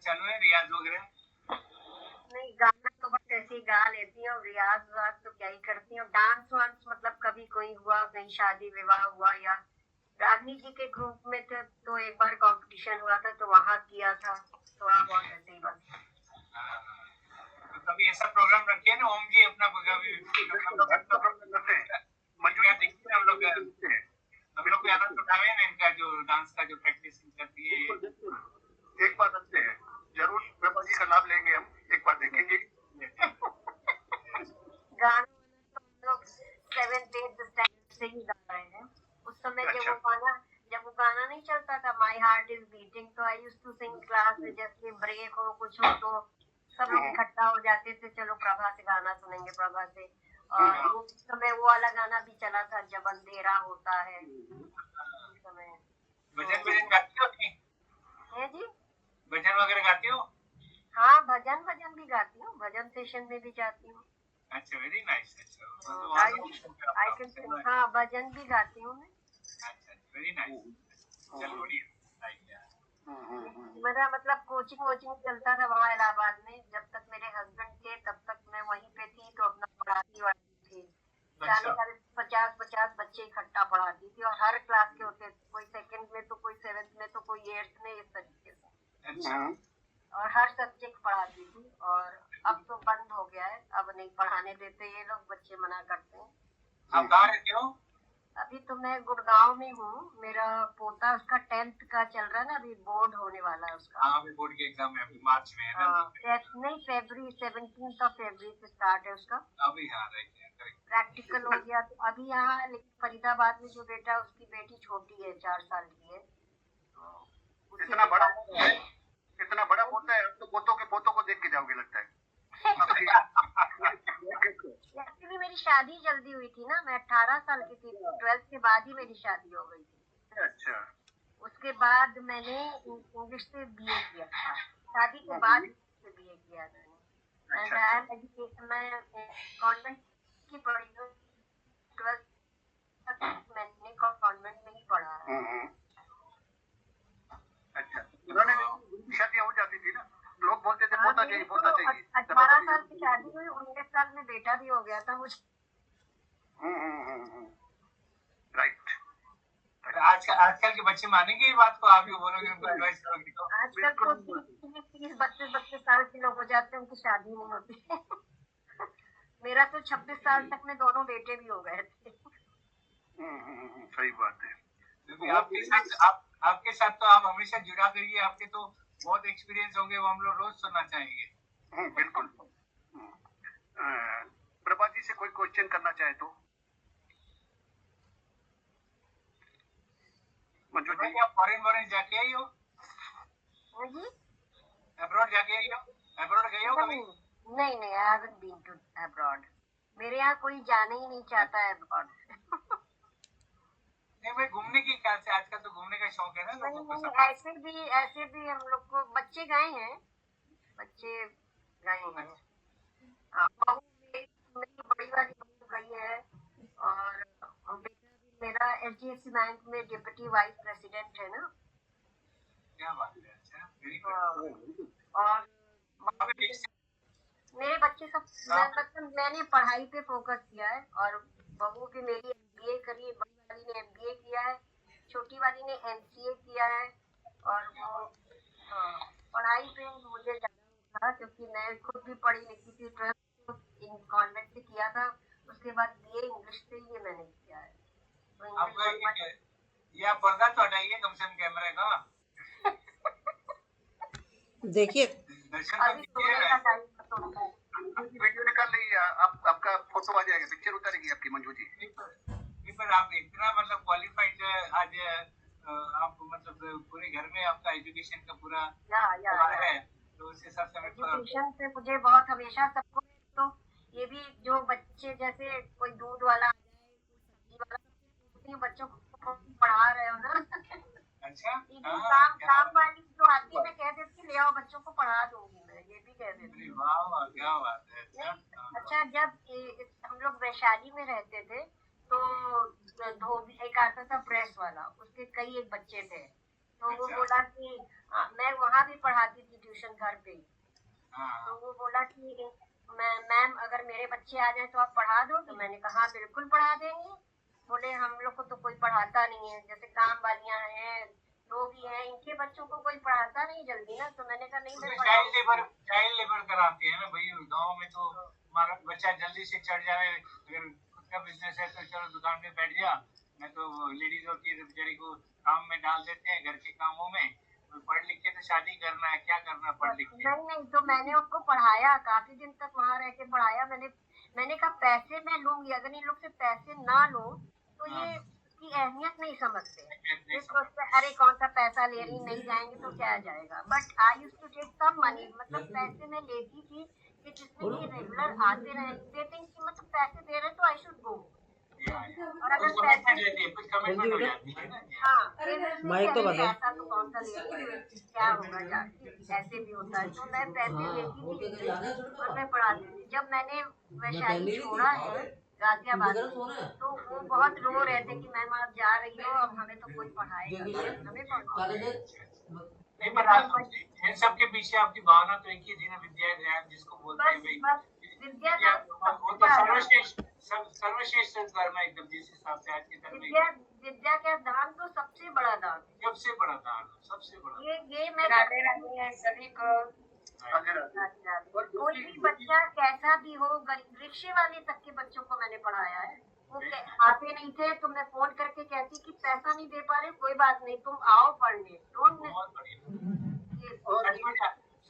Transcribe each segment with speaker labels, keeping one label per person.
Speaker 1: चालू है रियाज वगैरह?
Speaker 2: नहीं, गाना तो बस ऐसे ही गा लेती हूँ, रियाज वाज तो क्या ही करती हूँ। डांस वांस मतलब कभी कोई हुआ, कहीं शादी विवाह हुआ, या रागनी जी के ग्रुप में थे तो एक बार कंपटीशन हुआ था तो वहाँ किया था, थोड़ा बहुत ऐसे ही बस।
Speaker 1: तो कभी ऐसा प्रोग्राम रखे है ना ओम जी अपना कभी हम लोग आनंद उठावे ना इनका जो डांस का जो प्रैक्टिस करती है।
Speaker 3: एक बार रखते हैं जरूर, प्रभा जी का लाभ लेंगे हम, एक बार देखेंगे।
Speaker 2: गाना तो हम लोग 7th 8th स्टैंडर्ड से ही गा रहे हैं। उस समय जब वो गाना नहीं चलता था माई हार्ट इज बीटिंग, तो I used to sing class में, जैसे ब्रेक हो कुछ हो तो सब लोग इकट्ठा हो जाते थे, चलो प्रभा से गाना सुनेंगे प्रभा से। और उस समय वो वाला गाना भी चला था, जब अंधेरा होता है, उस समय।
Speaker 1: भजन गाती हो नहीं?
Speaker 2: है जी,
Speaker 1: भजन वगैरह गाती हो?
Speaker 2: हाँ, भजन भी गाती हूँ, भजन सेशन में भी जाती हूँ।
Speaker 1: अच्छा, वेरी नाइस।
Speaker 2: हाँ, भजन भी गाती हूँ मैं।
Speaker 1: अच्छा, वेरी नाइस। चलो बढ़िया।
Speaker 2: मेरा मतलब कोचिंग वोचिंग चलता था वहाँ इलाहाबाद में, जब तक मेरे हस्बैंड थे तब तक मैं वहीं पे थी, तो अपना पढ़ाती वाली थी। 40-50 बच्चे इकट्ठा पढ़ाती थी, और हर क्लास के होते थे, कोई 2nd में तो कोई 7th में तो कोई 8th में, इस तरीके से।
Speaker 1: अच्छा।
Speaker 2: और हर सब्जेक्ट पढ़ाती थी। और अब तो बंद हो गया है, अब नहीं पढ़ाने देते ये लोग, बच्चे मना करते हैं।
Speaker 1: आप कहाँ रहते हो?
Speaker 2: अभी तो मैं गुड़गांव में हूँ। मेरा पोता, उसका 10th का चल रहा है ना, अभी बोर्ड होने वाला है उसका।
Speaker 1: हाँ, अभी बोर्ड के एग्जाम है, अभी मार्च में है ना?
Speaker 2: नहीं, फरवरी 17 फरवरी से स्टार्ट है उसका।
Speaker 1: अभी हाँ,
Speaker 2: प्रैक्टिकल हो गया तो अभी यहाँ, लेकिन फरीदाबाद में जो बेटा है उसकी बेटी छोटी है, 4 साल की है।
Speaker 3: इतना बड़ा पोता है, तो पोतों को देख के जाओगे लगता है।
Speaker 2: एक्चुअली मेरी शादी जल्दी हुई थी ना, मैं 18 साल की थी, 12th के बाद ही मेरी शादी हो गई थी।
Speaker 3: अच्छा।
Speaker 2: उसके बाद मैंने इंग्लिश से बीए किया था, शादी के बाद बीए किया मैंने। मैं कॉन्वेंट की पढ़ी हूँ, 12th तक मैंने कॉन्वेंट में ही पढ़ा है।
Speaker 3: अच्छा, शादियाँ हो जाती थी ना, लोग बोलते थे पोता चाहिए, पोता चाहिए।
Speaker 2: 18 साल की शादी हुई, 19 साल में बेटा भी हो गया था मुझे।
Speaker 3: राइट।
Speaker 1: आजकल के बच्चे मानेंगे ये बात को? आप जो बोलोगे उनको एडवाइस करोगे तो?
Speaker 2: आजकल तो 30-32 साल के लोग हो जाते हैं, उनकी शादी नहीं होती। मेरा तो 26 साल तक में दोनों बेटे भी हो गए थे।
Speaker 3: सही बात है।
Speaker 1: आपके साथ तो आप हमेशा जुड़ा करिए, आपके तो बहुत एक्सपीरियंस होंगे, वो हम लोग रोज सुनना चाहेंगे।
Speaker 3: बिल्कुल। प्रभा जी से कोई क्वेश्चन करना चाहे तो?
Speaker 1: मंजू जी, आप फॉरेन जाके आई हो? अब्रॉड जाके आई हो? अब्रॉड गए हो कभी?
Speaker 2: नहीं, I haven't been to abroad. मेरे यहाँ कोई जाना ही नहीं चाहता है अब्रॉड।
Speaker 1: नहीं भाई, घूमने की ख्याल से आजकल तो घूमने का शौक है ना लोगों को।
Speaker 2: ऐसे भी हम लोग को बच्चे गए हैं। मेरी बड़ी वाली गई है, और बेटा भी मेरा HDFC बैंक में डिप्टी वाइस प्रेसिडेंट है ना।
Speaker 1: क्या बात है। अच्छा, वेरी गुड।
Speaker 2: और मेरे बच्चे सब, मैंने पढ़ाई पे फोकस किया है, और बहू भी मेरी MBA करी है, बड़ी वाली ने MBA किया है, छोटी वाली ने MCA किया है। और वो पढ़ाई पे मुझे ज्यादा था, क्योंकि मैं खुद भी पढ़ी लिखी थी, 12th कॉन्वेंट से किया था, उसके बाद BA इंग्लिश से ही मैंने किया है।
Speaker 1: ये आप पर्दा तो हटाइए कम से कम कैमरे का।
Speaker 4: देखिए
Speaker 3: वीडियो निकाल लीजिए, आपका फोटो आ जाएगा, पिक्चर उतारेगी आपकी मंजू जी।
Speaker 1: पर आप इतना मतलब क्वालिफाइड आज आप मतलब पूरे घर में आपका एजुकेशन का पूरा है, तो उस हिसाब से
Speaker 2: एजुकेशन से मुझे बहुत हमेशा सबको, तो ये भी जो बच्चे जैसे कोई दूध वाला सब्जी वाला, बच्चों को पढ़ा रहे हो ना।
Speaker 1: अच्छा,
Speaker 2: काम वाली जो आती है, मैं कह देती ले आओ बच्चों को पढ़ा दूंगी, मैं ये भी कह देती।
Speaker 1: वाह, क्या बात है।
Speaker 2: अच्छा, जब हम लोग वैशाली में रहते थे तो धोबी एक आता था प्रेस वाला, उसके कई एक बच्चे थे, तो वो
Speaker 1: अच्छा।
Speaker 2: बोला कि मैं वहाँ भी पढ़ाती थी ट्यूशन घर पे।
Speaker 1: हाँ
Speaker 2: तो वो बोला कि मैम अगर मेरे बच्चे आ जाए तो आप पढ़ा दो। तो मैंने कहा हाँ बिल्कुल पढ़ा देंगे। बोले हम लोग को तो कोई पढ़ाता नहीं है, जैसे काम वालियाँ हैं, लोग ही हैं, इनके बच्चों को कोई पढ़ाता नहीं जल्दी ना। तो मैंने कहा नहीं मैं
Speaker 1: चाइल्ड लेबर कराते हैं ना भाई गाँव में। तो हमारा बच्चा जल्दी से चढ़ जाए, अगर खुद का बिजनेस है तो चलो दुकान में बैठ जा, नहीं तो लेडीज होती है तो बेचारी को काम में डाल देते हैं, घर के कामों में। तो पढ़ लिख के तो शादी करना है, क्या करना है पढ़ लिख के।
Speaker 2: नहीं तो मैंने उनको पढ़ाया, काफी दिन तक वहाँ रह के पढ़ाया। मैंने कहा पैसे मैं लूंगी, अगर इन लोग से पैसे ना लो तो
Speaker 1: हाँ,
Speaker 2: ये की अहमियत नहीं समझते।
Speaker 1: नहीं
Speaker 2: ये
Speaker 1: समझ।
Speaker 2: सोचते अरे कौन सा पैसा ले रही, नहीं जाएंगे तो क्या जाएगा। But I used to take some money, मतलब पैसे मैं लेती थी कि जिसमें कि रेगुलर आते रहे। दे थिंक कि मतलब पैसे दे रहे तो आई शुड गो। और अगर
Speaker 1: कुछ कमिटमेंट रहती है, कुछ कमिटमेंट हो जाती है ना।
Speaker 2: हाँ
Speaker 4: माइक तो बता।
Speaker 2: पैसा तो कौन सा लेती, क्या होगा जाके, ऐसे भी होता है। तो मैं पैसे लेती थी और मैं पढ़ाती थी। जब मैंने वैशाली छोड़ा है गाजियाबाद में, तो वो बहुत रो रहे थे कि मैम आप जा रही हो, अब हमें तो कोई पढ़ाएगा नहीं, हमें कौन पढ़ाएगा।
Speaker 1: नहीं पर आप इन सब के पीछे आपकी भावना तो एक ही थी ना, विद्या ज्ञान जिसको बोलते हैं भाई।
Speaker 2: बस विद्या
Speaker 1: विद्या वो तो सर्वश्रेष्ठ धर्म है एकदम, जिस हिसाब से आज के धर्म में
Speaker 2: विद्या का दान तो सबसे बड़ा दान है।
Speaker 1: सबसे बड़ा दान, सबसे बड़ा।
Speaker 2: ये मैं राधे राधे सभी को। कोई भी बच्चा कैसा भी हो, रिक्शे वाले तक के बच्चों को मैंने पढ़ाया है। वो आते नहीं थे तो मैं फोन करके कहती कि पैसा नहीं दे पा रहे, कोई बात नहीं, तुम आओ पढ़ने।
Speaker 1: बहुत बढ़िया।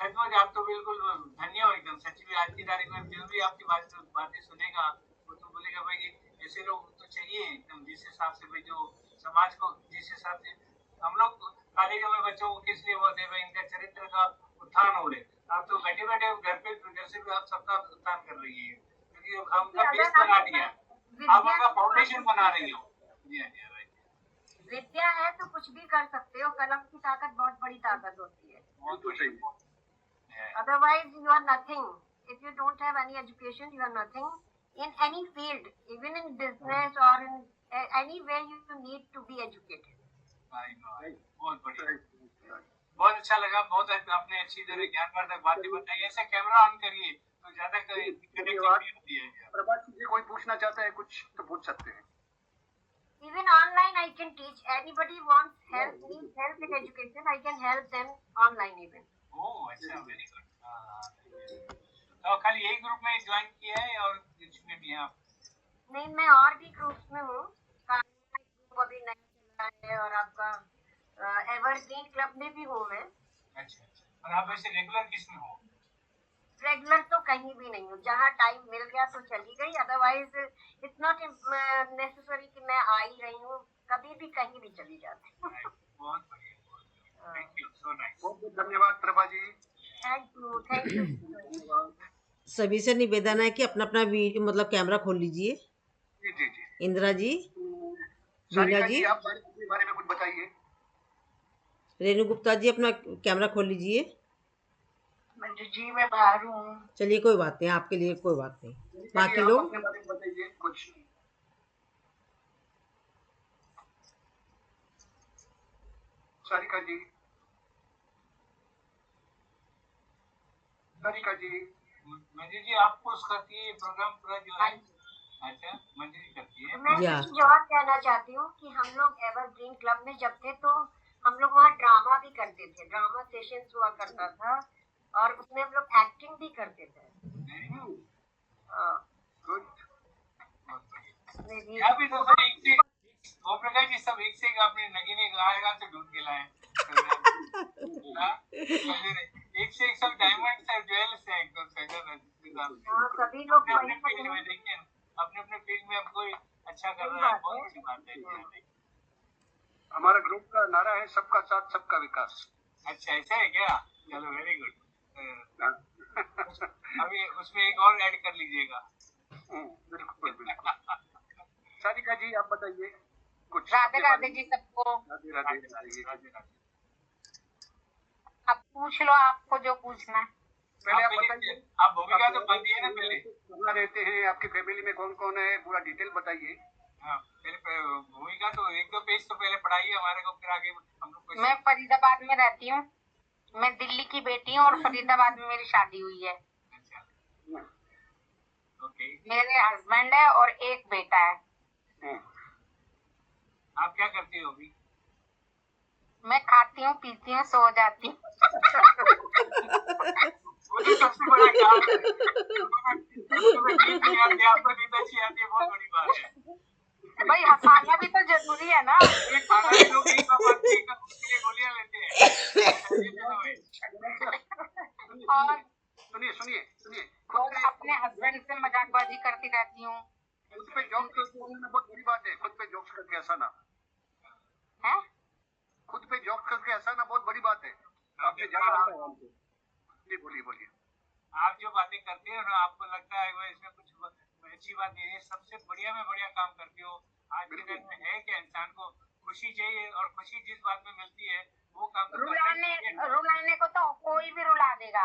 Speaker 1: सचमुच आप तो बिल्कुल धन्य हो एकदम, सच में। आज की तारीख में जो भी आपकी बातें सुनेगा वो तो बोलेगा भाई ऐसे लोग तो चाहिए एकदम, जिस हिसाब से भाई जो समाज को, जिस हिसाब से हम लोग कॉलेजों में बच्चों को किस लिए बोलते हैं भाई इनका चरित्र का उत्थान हो रहे। आप तो बैठे बैठे घर से भी आप सबका उत्थान कर रही है, क्योंकि हम उनका बेस बना दिया, आप उनका फाउंडेशन बना रही हो। जी हाँ
Speaker 2: विद्या है तो कुछ भी कर सकते हो। कलम की ताकत बहुत बड़ी ताकत होती है। Otherwise you are nothing. If you don't have any education, you are nothing in any field, even in business or in anywhere you need to be educated.
Speaker 1: बहुत बढ़िया, बहुत अच्छा लगा। बहुत आपने अच्छी तरह ज्ञानवर्धक बातें बताई। ऐसा कैमरा ऑन करिए तो ज्यादा कनेक्टिविटी होती है।
Speaker 3: प्रभात जी कोई पूछना चाहता है कुछ तो पूछ सकते हैं।
Speaker 2: Even online I can teach. Anybody wants help, needs help in education, I can help them online even.
Speaker 1: ओह अच्छा, वेरी गुड। तो खाली यही ग्रुप में ज्वाइन किया है और कुछ में भी आप?
Speaker 2: नहीं, मैं और भी ग्रुप्स में हूँ। अभी नया चल रहा है और आपका एवरग्रीन क्लब में भी हूँ मैं।
Speaker 1: अच्छा। और आप वैसे रेगुलर किस में हो?
Speaker 2: रेगुलर तो कहीं भी नहीं हूँ, जहाँ टाइम मिल गया तो चली गई। अदरवाइज इट्स नॉट नेसेसरी कि मैं आ ही रही हूँ, कभी भी कहीं भी चली जाती हूँ।
Speaker 1: बहुत बढ़िया, थैंक यू, सो नाइस।
Speaker 3: बहुत धन्यवाद प्रभा जी।
Speaker 2: Thank you.
Speaker 4: सभी से निवेदन है कि अपना अपना मतलब कैमरा खोल लीजिए।
Speaker 3: जी।
Speaker 4: इंदिरा जी,
Speaker 3: सारिका
Speaker 4: वीना जी,
Speaker 3: आप अपने बारे में कुछ बताइए।
Speaker 4: रेणु गुप्ता जी अपना कैमरा खोल लीजिए।
Speaker 2: मंजू जी मैं बाहर हूँ।
Speaker 4: चलिए कोई बात नहीं, आपके लिए कोई बात नहीं। बाकी
Speaker 3: आप
Speaker 4: लोग
Speaker 3: अपने बारे में बताइए कुछ। सारिका जी,
Speaker 1: मंजू जी आप पोस्ट करती है प्रोग्राम पूरा जो है? अच्छा, मंजू जी करती है।
Speaker 2: मैं और कहना चाहती हूँ कि हम लोग एवरग्रीन क्लब में जब थे तो हम लोग वहाँ ड्रामा भी करते थे, ड्रामा सेशंस हुआ करता था और उसमें हम लोग एक्टिंग भी करते थे।
Speaker 1: अभी तो सब एक से वो प्रकाश जी, सब एक से एक आपने नगीने गाएगा तो ढूंढ के लाए। एक से एक सब डायमंड्स है, ज्वेल्स है एकदम
Speaker 2: सभी लोग
Speaker 1: अपने फील्ड में। देखिए अपने फील्ड में अब कोई अच्छा कर रहा है, बहुत अच्छी बात है।
Speaker 3: हमारा ग्रुप का नारा है सबका साथ सबका विकास।
Speaker 1: अच्छा ऐसा है क्या? चलो वेरी गुड। अभी उसमें एक और ऐड कर लीजिएगा।
Speaker 3: बिल्कुल। सारिका जी आप बताइए कुछ।
Speaker 2: राधे राधे जी सबको।
Speaker 3: राधे।
Speaker 2: अब पूछ लो आपको जो पूछना है।
Speaker 3: पहले आप बताइए,
Speaker 1: आप भूमिका तो बनती है ना पहले।
Speaker 3: कहाँ रहते हैं, आपकी फैमिली में कौन कौन है, पूरा डिटेल बताइए।
Speaker 1: हाँ, पहले भूमिका तो 1-2 पेज तो पहले पढ़ाइए हमारे को, फिर आगे हम लोग को।
Speaker 5: मैं फरीदाबाद में रहती हूँ। मैं दिल्ली की बेटी हूँ और फरीदाबाद में मेरी शादी हुई है।
Speaker 1: अच्छा, ओके।
Speaker 5: मेरे हस्बैंड है और एक बेटा है।
Speaker 1: आप क्या करती हो अभी?
Speaker 5: मैं खाती हूँ, पीती हूँ, सो जाती हूँ।
Speaker 1: वो तो सबसे बड़ा काम है। नींद नहीं आती, आपको नींद अच्छी आती है, बहुत बड़ी बात है।
Speaker 5: भाई हंसाना भी तो जरूरी है ना।
Speaker 1: ये खाना भी लोग नहीं खा पाते, उसके लिए गोलियां लेते हैं।
Speaker 5: और
Speaker 3: सुनिए सुनिए सुनिए,
Speaker 5: और अपने हस्बैंड से मजाकबाजी करती रहती हूँ।
Speaker 3: खुद पे जोक करके हंसना बहुत बड़ी बात है। खुद पे जोक करके हंसाना,
Speaker 5: है
Speaker 3: खुद पे जोक करके हंसाना बहुत बड़ी बात है। आपने जाना आता है हमको। जी बोलिए बोलिए।
Speaker 1: आप जो बातें करते हो ना, आपको लगता है वो इसमें कुछ अच्छी बात नहीं है, सबसे बढ़िया में बढ़िया काम करती हो। आज के दिन में है क्या, इंसान को खुशी चाहिए, और खुशी जिस बात में मिलती है वो काम तो करना ही चाहिए।
Speaker 5: रुलाने को तो कोई भी रुला देगा।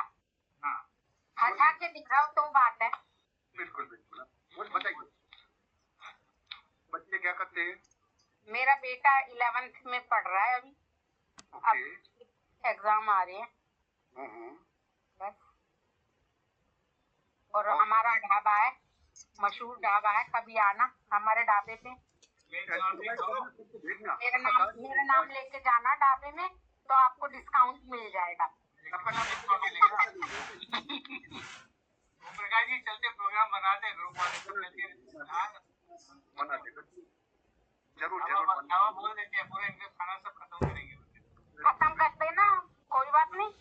Speaker 1: हाँ,
Speaker 5: हंसा के दिखाओ तो बात है।
Speaker 3: बिल्कुल बिल्कुल। मुझे बताइए, बच्चे क्या करते हैं?
Speaker 5: मेरा बेटा 11th में पढ़ रहा है अभी।
Speaker 3: ओके।
Speaker 5: एग्जाम आ रहे हैं बस। और हमारा ढाबा है, मशहूर ढाबा है, कभी आना हमारे ढाबे पे।
Speaker 3: भेजना
Speaker 5: मेरा नाम लेके जाना ढाबे में, तो आपको डिस्काउंट मिल जाएगा।
Speaker 1: प्रकाश जी, चलते प्रोग्राम बनाते हैं, ग्रुप वाले सब मिलके
Speaker 3: बनाते जरूर
Speaker 1: हवा बोल देते हैं, पूरा इनका खाना सब खत्म करेंगे।
Speaker 5: खत्म कर देना, कोई बात नहीं।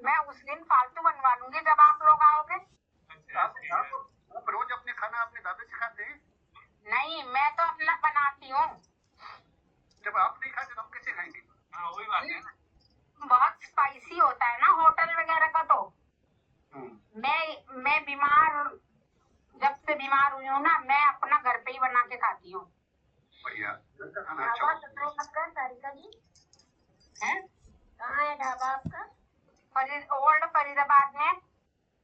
Speaker 5: मैं उस दिन फालतू बनवा लूंगी जब आप लोग आओगे।
Speaker 3: आप रोज अपने खाना अपने ढाबे से खाते हैं?
Speaker 5: नहीं, मैं तो अपना बनाती हूँ।
Speaker 3: जब आप नहीं खाते तो हम कैसे खाएंगे?
Speaker 1: हाँ, वही बात है।
Speaker 5: बहुत स्पाइसी होता है ना होटल वगैरह का। तो मैं बीमार, जब से बीमार हुई हूँ ना, मैं अपना घर पे ही बना के खाती हूँ।
Speaker 3: बढ़िया, घर का खाना अच्छा होता है।
Speaker 2: सारिका जी,
Speaker 5: है
Speaker 2: कहाँ है ढाबा आपका?
Speaker 5: ओल्ड फरीदाबाद में,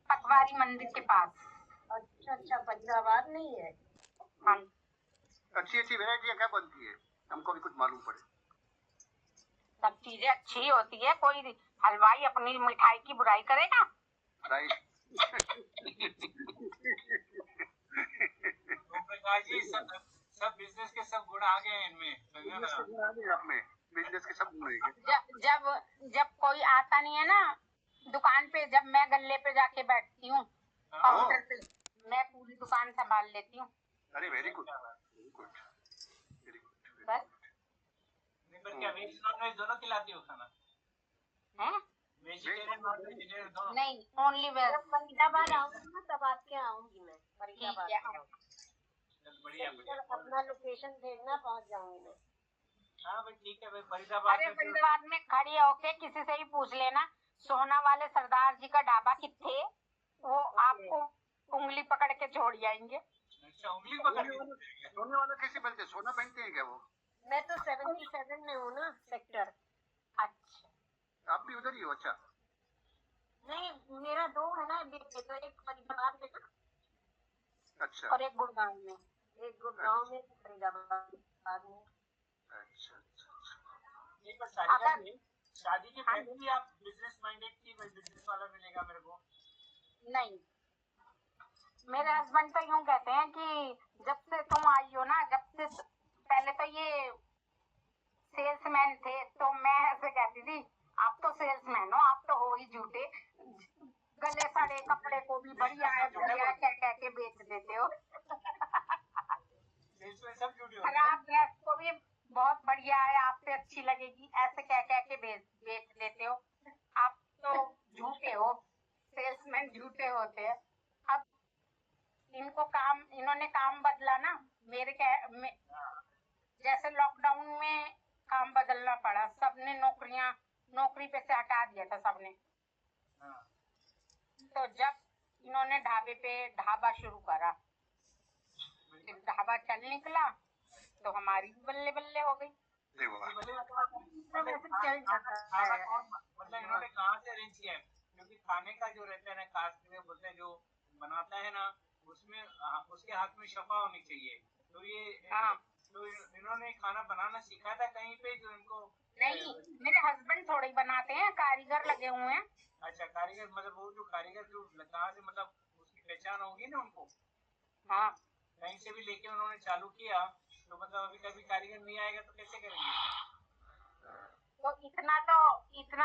Speaker 5: पटवारी मंदिर के पास।
Speaker 2: अच्छा, फरीदाबाद नहीं है।
Speaker 5: हाँ,
Speaker 3: अच्छी अच्छी वेराइटियाँ क्या बनती है, हमको भी कुछ मालूम पड़े।
Speaker 5: सब चीजें अच्छी होती है। कोई हलवाई अपनी मिठाई की बुराई करेगा?
Speaker 3: राइट।
Speaker 1: प्रकाश जी, सब बिजनेस के सब गुण आ गए हैं इनमें।
Speaker 3: बिजनेस के सब गुण हैं।
Speaker 5: जब कोई आता नहीं है ना दुकान पे, जब मैं गल्ले पे जाके बैठती हूँ काउंटर पे, मैं पूरी दुकान संभाल लेती हूँ।
Speaker 3: अरे very good very good very good.
Speaker 5: बस।
Speaker 1: पर क्या वेज नॉन वेज दोनों खिलाती हो खाना?
Speaker 5: हैं?
Speaker 1: वेजिटेरियन नॉन वेजिटेरियन दोनों?
Speaker 5: नहीं, ओनली वेज।
Speaker 2: फरीदाबाद आऊंगी ना, तब आपके आऊंगी मैं फरीदाबाद।
Speaker 1: बढ़िया बढ़िया।
Speaker 2: अपना लोकेशन भेजना, पहुंच जाऊंगी मैं।
Speaker 1: हाँ भाई, ठीक है भाई, फरीदाबाद
Speaker 5: अरे
Speaker 1: में
Speaker 5: फरीदाबाद में खड़ी होके किसी से ही पूछ लेना, सोना वाले सरदार जी का ढाबा किथे, वो आपको उंगली पकड़ के छोड़ जाएंगे।
Speaker 1: अच्छा, उंगली पकड़ के
Speaker 3: सोने वाला कैसे बनते? सोना पहनते हैं क्या वो?
Speaker 2: मैं तो 77 में हूँ ना, सेक्टर।
Speaker 5: अच्छा,
Speaker 3: आप भी उधर ही हो? अच्छा,
Speaker 2: नहीं, मेरा 2 है ना बेटे, तो एक फरीदाबाद में
Speaker 3: अच्छा
Speaker 5: और एक गुड़गांव में।
Speaker 2: एक गुड़गांव में, फरीदाबाद में।
Speaker 3: अच्छा अच्छा।
Speaker 1: नहीं, पर सारिका जी, शादी के पहले भी आप बिजनेस माइंडेड थी, भाई बिजनेस वाला मिलेगा मेरे को?
Speaker 5: नहीं, मेरे हस्बैंड तो यूं कहते हैं कि जब से तुम आई हो ना, जब से पहले तो ये सेल्समैन थे, तो मैं ऐसे कहती थी आप तो सेल्समैन हो, आप तो हो ही झूठे, गले सड़े कपड़े को भी बढ़िया है कह के बेच देते हो।
Speaker 1: सब झूठे हो।
Speaker 5: खराब ड्रेस को भी बहुत बढ़िया है, आपसे अच्छी लगेगी, ऐसे कह के बेच देते हो। आप तो झूठे हो, सेल्समैन झूठे होते हैं। अब इन्होंने काम बदला ना, जैसे लॉकडाउन में काम बदलना पड़ा, सबने नौकरी पे से हटा दिया था सबने। तो जब इन्होंने ढाबे पे ढाबा शुरू करा, जब ढाबा चल निकला तो हमारी भी बल्ले बल्ले हो गई।
Speaker 1: मतलब इन्होंने कहाँ से अरेंज किया है? क्योंकि खाने का जो रहता है ना, कास्ट में बोलते हैं, जो बनाता है ना, उसमें उसके हाथ में शफा होनी चाहिए। तो ये
Speaker 5: हाँ।
Speaker 1: तो इन्होंने खाना बनाना सीखा था कहीं पे जो इनको?
Speaker 5: नहीं, मेरे हस्बैंड थोड़े ही बनाते हैं, कारीगर लगे हुए हैं।
Speaker 1: अच्छा, कारीगर मतलब वो जो कारीगर जो कहाँ से, मतलब उसकी पहचान होगी ना उनको,
Speaker 5: हाँ,
Speaker 1: कहीं से भी लेके उन्होंने चालू किया, तो मतलब अभी कभी कारीगर नहीं आएगा तो कैसे करेंगे?
Speaker 5: तो इतना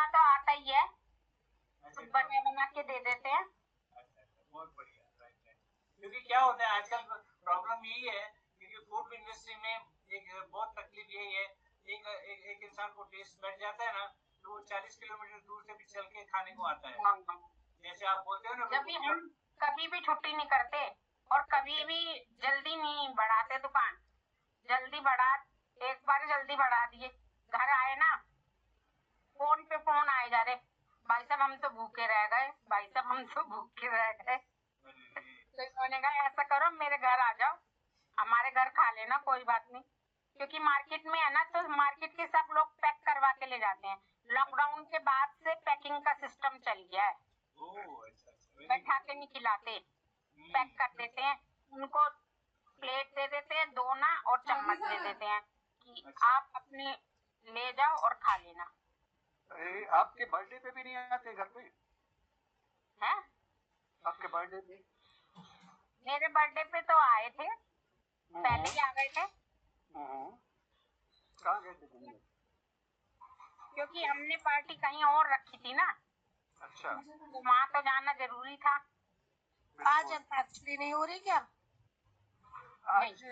Speaker 5: तो आता ही है,
Speaker 1: अच्छा,
Speaker 5: खुद बना के दे देते हैं।
Speaker 1: अच्छा, बहुत बढ़िया, राइट राइट। क्योंकि क्या होता है आजकल प्रॉब्लम यही है, क्योंकि फूड इंडस्ट्री में एक बहुत तकलीफ यही है, एक इंसान को टेस्ट बैठ जाता है ना, तो वो 40 किलोमीटर दूर से भी चल के खाने को आता है।
Speaker 5: हाँ।
Speaker 1: जैसे आप बोलते हो ना,
Speaker 5: जब भी हम कभी भी छुट्टी नहीं करते और कभी भी जल्दी नहीं बढ़ाते दुकान, जल्दी बढ़ा, एक बार जल्दी बढ़ा दिए, घर आए ना, फोन पे फोन आए जा रहे, भाई साहब हम तो भूखे रह गए, भाई साहब हम तो भूखे रह गए। तो इन्होंने कहा ऐसा करो मेरे घर आ जाओ, हमारे घर खा लेना, कोई बात नहीं। क्योंकि मार्केट में है ना, तो मार्केट के सब लोग पैक करवा के ले जाते हैं। लॉकडाउन के बाद से पैकिंग का सिस्टम चल गया है,
Speaker 1: ओह, अच्छा अच्छा, वेरी
Speaker 5: बैठा के नहीं खिलाते, पैक कर देते हैं। उनको प्लेट दे देते हैं, दोना और चम्मच दे देते हैं कि आप अपने ले जाओ और खा लेना।
Speaker 3: आपके बर्थडे पे भी नहीं आते घर पे?
Speaker 5: है,
Speaker 3: आपके बर्थडे पे?
Speaker 5: मेरे बर्थडे पे तो आए थे, पहले ही आ गए थे,
Speaker 3: कहाँ गए थे घूमने?
Speaker 5: क्योंकि हमने पार्टी कहीं और रखी थी ना,
Speaker 3: अच्छा,
Speaker 5: तो वहाँ तो जाना जरूरी था।
Speaker 6: आज एक्चुअली नहीं हो रही क्या?
Speaker 3: आज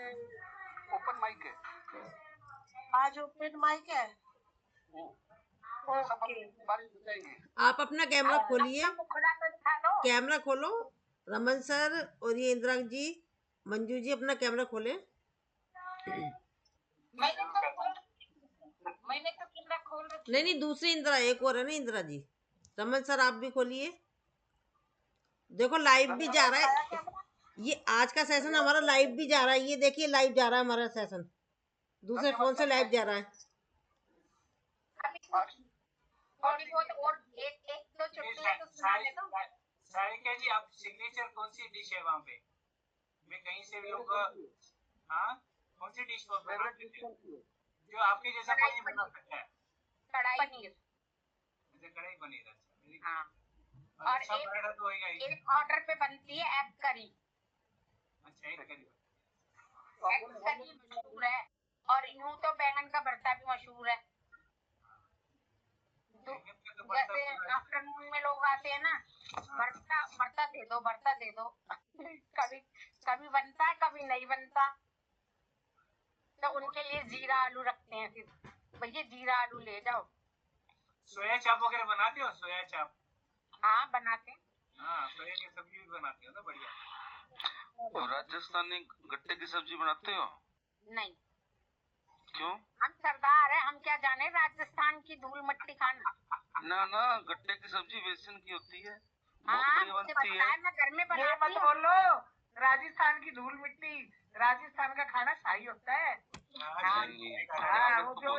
Speaker 3: ओपन माइक है।
Speaker 6: आज ओपन माइक है।
Speaker 3: सब अपने बारे में बताएंगे।
Speaker 4: आप अपना कैमरा खोलिए,
Speaker 5: अपना मुखड़ा तो दिखा दो।
Speaker 4: कैमरा खोलो। रमन सर और ये इंदिरा जी, मंजू जी, अपना कैमरा खोले।
Speaker 5: मैंने तो कैमरा खोल रखी।
Speaker 4: नहीं नहीं, दूसरी इंदिरा, एक और है ना इंदिरा जी। रमन सर आप भी खोलिए, देखो लाइव भी जा रहा है। ये आज का सेशन हमारा लाइव भी जा रहा है, ये देखिए लाइव जा रहा है हमारा सेशन, दूसरे फोन से लाइव जा रहा है।
Speaker 5: थोड़ी बहुत और एक एक दो चुटकुले तो सुना ले दो।
Speaker 1: सारिका जी, आप सिग्नेचर कौन सी डिश है वहाँ पे? मैं कहीं से भी लोग, हाँ, कौन सी डिश जो आपके जैसा कोई नहीं बना सकता है?
Speaker 5: कढ़ाई पनीर।
Speaker 1: अच्छा, कढ़ाई पनीर, अच्छा,
Speaker 5: हाँ,
Speaker 1: और
Speaker 5: और
Speaker 1: अच्छा पराठा तो होएगा ही।
Speaker 5: एक ऑर्डर पे बनती है एग करी।
Speaker 1: अच्छा, एक करी।
Speaker 5: एग करी मशहूर है, और यूं तो बैंगन का भरता भी मशहूर है। जैसे आफ्टरनून में लोग आते हैं ना, भरता दे दो, भरता दे दो। कभी कभी बनता है, कभी नहीं बनता, तो उनके लिए जीरा आलू रखते हैं। फिर भैया जीरा आलू ले जाओ।
Speaker 1: सोया चाप वगैरह बनाते हो? सोया चाप?
Speaker 5: हाँ, बनाते हैं।
Speaker 1: हाँ, सोया की सब्जी भी बनाते हो ना, बढ़िया।
Speaker 7: और राजस्थानी गट्टे की सब्जी बनाते हो?
Speaker 5: नहीं,
Speaker 7: क्यों?
Speaker 5: हम सरदार हैं, हम क्या जाने राजस्थान की धूल मिट्टी खाना।
Speaker 7: ना, गट्टे की सब्जी बेसन की होती है, बहुत
Speaker 5: हाँ,
Speaker 7: बढ़िया
Speaker 5: मुझे
Speaker 7: बनती
Speaker 5: पता
Speaker 7: है।
Speaker 5: है, मैं घर में बनाती हूँ।
Speaker 6: बोलो राजस्थान की धूल मिट्टी, राजस्थान का खाना शाही होता है।
Speaker 7: नहीं,
Speaker 6: हाँ, वो जो